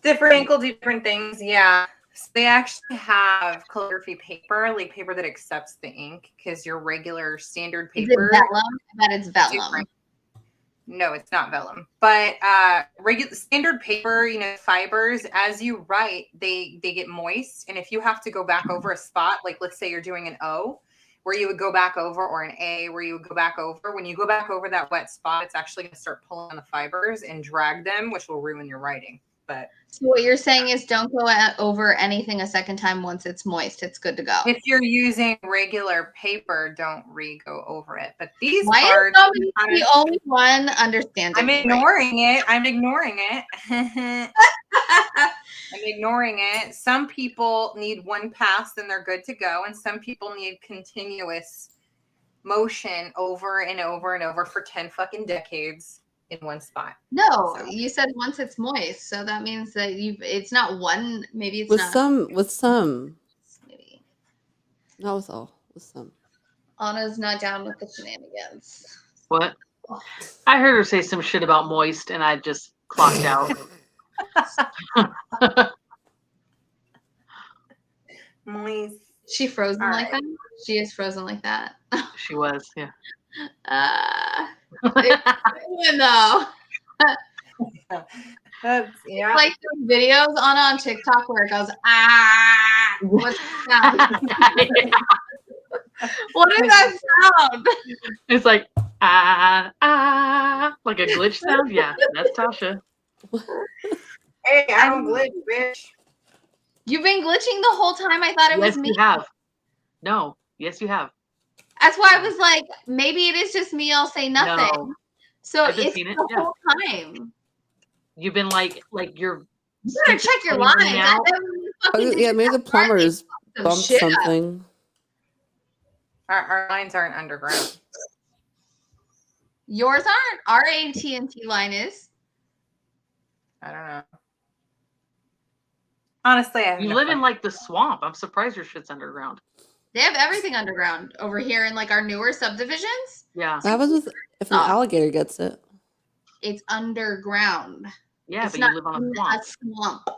Different ink will do different things. Yeah. So they actually have calligraphy paper, like paper that accepts the ink, because your regular standard paper. Is it vellum? I bet it's vellum. Different. No, it's not vellum. But regular standard paper, fibers, as you write, they get moist. And if you have to go back over a spot, like let's say you're doing an O, where you would go back over, or an A where you would go back over, when you go back over that wet spot, it's actually going to start pulling on the fibers and drag them, which will ruin your writing. But so what you're saying is don't go over anything a second time once it's moist. It's good to go. if you're using regular paper, don't go over it. But these Why cards, is somebody the only one understanding? I'm ignoring it. I'm ignoring it. I'm ignoring it. Some people need one pass, then they're good to go. And some people need continuous motion over and over and over for 10 fucking decades in one spot. No, So. you said once it's moist, so that means that it's not one. Maybe it's With not. some. Maybe. Not with all. With some. Anna's not down with the shenanigans. What? I heard her say some shit about moist, and I just clocked out. Moist. She frozen All like right. that? She is frozen like that. She was, yeah. It's good though. That's, yeah. Like those videos on TikTok where it goes what's that sound? What is that sound? It's like like a glitch sound. Yeah, that's Tasha. Hey, I don't glitch, bitch. You've been glitching the whole time. I thought it was Yes, me. you have. No, yes, you have. That's why I was like, maybe it is just me. I'll say nothing. No. So I've been it's seeing it, the yeah. whole time. You've been like you're. You better check your lines. Out. Yeah, maybe the plumbers bumped shit up. something. Our lines aren't underground. Yours aren't. Our AT&T line is. I don't know. Honestly, I have You no live in fucking- like the swamp. I'm surprised your shit's underground. They have everything underground over here in like our newer subdivisions. Yeah. What happens if an alligator gets it? It's underground. Yeah, It's but not you live on in a a swamp.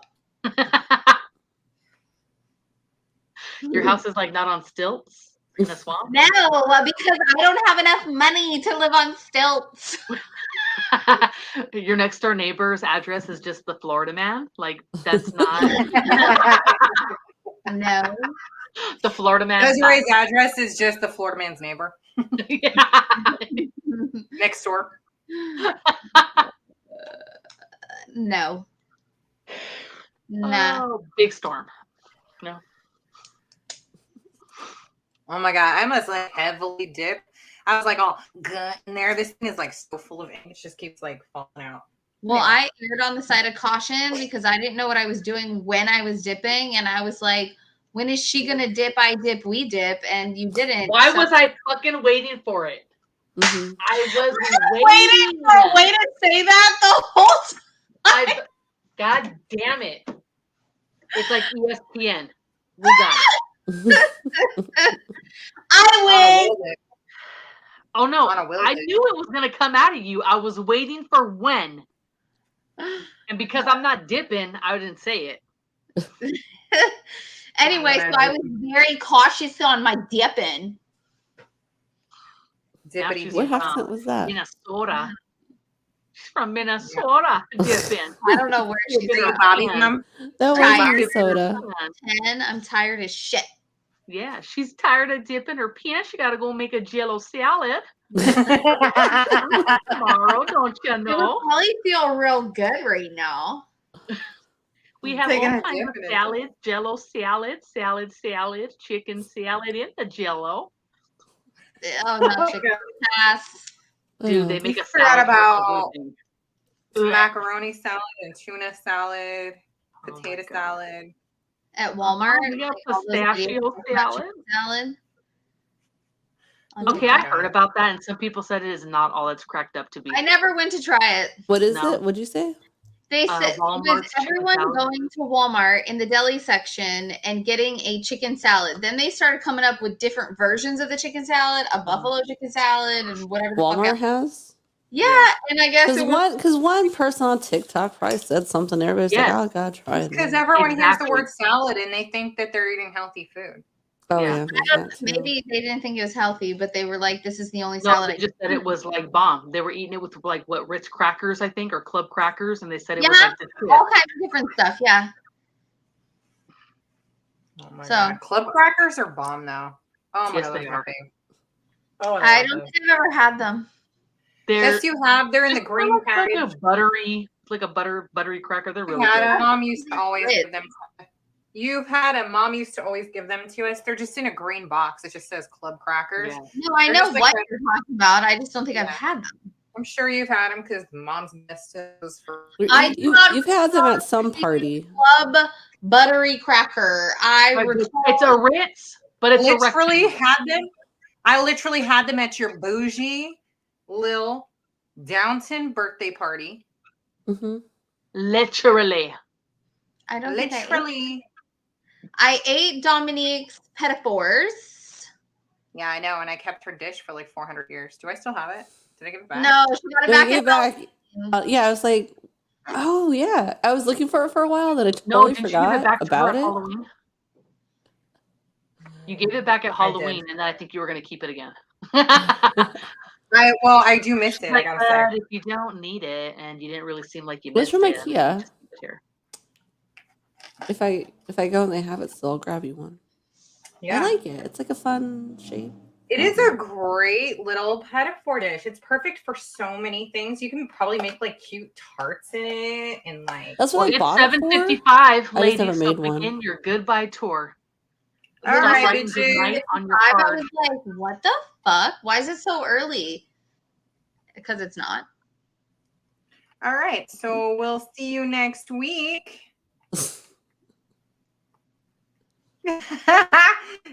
Your house is like not on stilts in a swamp. No, because I don't have enough money to live on stilts. Your next door neighbor's address is just the Florida man. Like that's not No. the Florida man. Desiree's address is just the Florida man's neighbor Yeah. next door. No. Nah. Oh, big storm. No. Oh my god, I must like heavily dip. I was like, all gut in there. This thing is like so full of ink. It just keeps like falling out. Well, Yeah. I erred on the side of caution because I didn't know what I was doing when I was dipping. And I was like, when is she going to dip? I dip, we dip. And you didn't. Why so- was I fucking waiting for it? Mm-hmm. I was waiting for a way to say that the whole time? God damn it. It's like ESPN. We got it. I win. Oh no, Anna willed I it. knew it was gonna come out of you. I was waiting for when. And because I'm not dipping, I didn't say it. Anyway, so I was very cautious on my dipping. Now Dippity she's What dip. accent was that? Minnesota. She's from Minnesota. Dipping. I don't know where she's Dippity at. Bobby Yeah. Gum. That was Tired. Minnesota. 10. I'm tired as shit. Yeah, she's tired of dipping her pants. She got to go make a Jello salad tomorrow. Don't you It would know? probably feel real good right now. We have Taking all a kinds dip of in it. salads, Jello salad, chicken salad in the Jello. Oh, no, chicken pass. Dude, they Oh. make a forgot salad for about- everything. Macaroni salad and tuna salad, Oh my potato God. salad. At Walmart. Oh, we got all those pistachio videos about salad. chicken salad. On Okay, I TikTok. heard about that, and some people said it is not all it's cracked up to be. I never went to try it. What is No. it? What'd you say? They said Walmart's with chicken everyone salad. going to Walmart in the deli section and getting a chicken salad. Then they started coming up with different versions of the chicken salad, a buffalo chicken salad, and whatever the fuck Walmart else. has? Yeah, and I guess it was Because one person on TikTok probably said something. Everybody's Yes. like, "Oh, gotta try it." Because everyone hears the Exactly. word salad and they think that they're eating healthy food. Oh Yeah. yeah, there's that too. Maybe they didn't think it was healthy, but they were like, "This is the only No, salad." they just said it was like bomb. They were eating it with like what Ritz crackers, I think, or club crackers, and they said it was like this shit. all kinds of different stuff. Yeah. Oh my So- god. Club crackers are bomb though. Oh my Yes, god, they those are. are big. Oh, I love don't those. think I've ever had them. They're Yes, you have. They're in the just green like package. a buttery, it's like a buttery cracker. They're really Yeah, good. Mom used to always Ritz. give them. You've had a mom used to always give them to us. They're just in a green box. It just says club crackers. Yeah. No, I They're know just like what a- you're talking about. I just don't think I've Yeah. had them. I'm sure you've had them because mom's missed those for. I do not You've had them at some party. Club buttery cracker. I recall. It's a Ritz, but it's Literally a rectangle. had them. I literally had them at your bougie Lil Downton birthday party. Mm-hmm. Literally. I don't think Literally. I ate Dominique's petitfours. Yeah, I know. And I kept her dish for like 400 years. Do I still have it? Did I give it back? No, she got it back. Get back. Yeah, I was like, oh yeah, I was looking for it for a while, then I No, totally did you give it forgot back to her about at it. Halloween? You gave it back at I Halloween, did. and then I think you were going to keep it again. I do miss it. I Like, gotta say. if you don't need it and you didn't really seem like you It was missed from it, IKEA. just keep it here. If I go and they have it still, I'll grab you one. Yeah. I like it. It's like a fun shape. It is a great little petit-four dish. It's perfect for so many things. You can probably make like cute tarts in it and like. That's what I It's bought it for. $7.55, I just ladies. never So made one. begin your goodbye tour. All Start right, writing bitches. goodnight on your I card. was like, what the fuck? Why is it so early? Because it's not. All right. So we'll see you next week.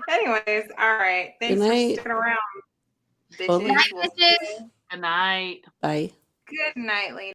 Anyways, all right. Thanks Good for night. sticking around. Totally. Bitches. Night, We'll bitches. see you. Good night. Bye. Good night, ladies.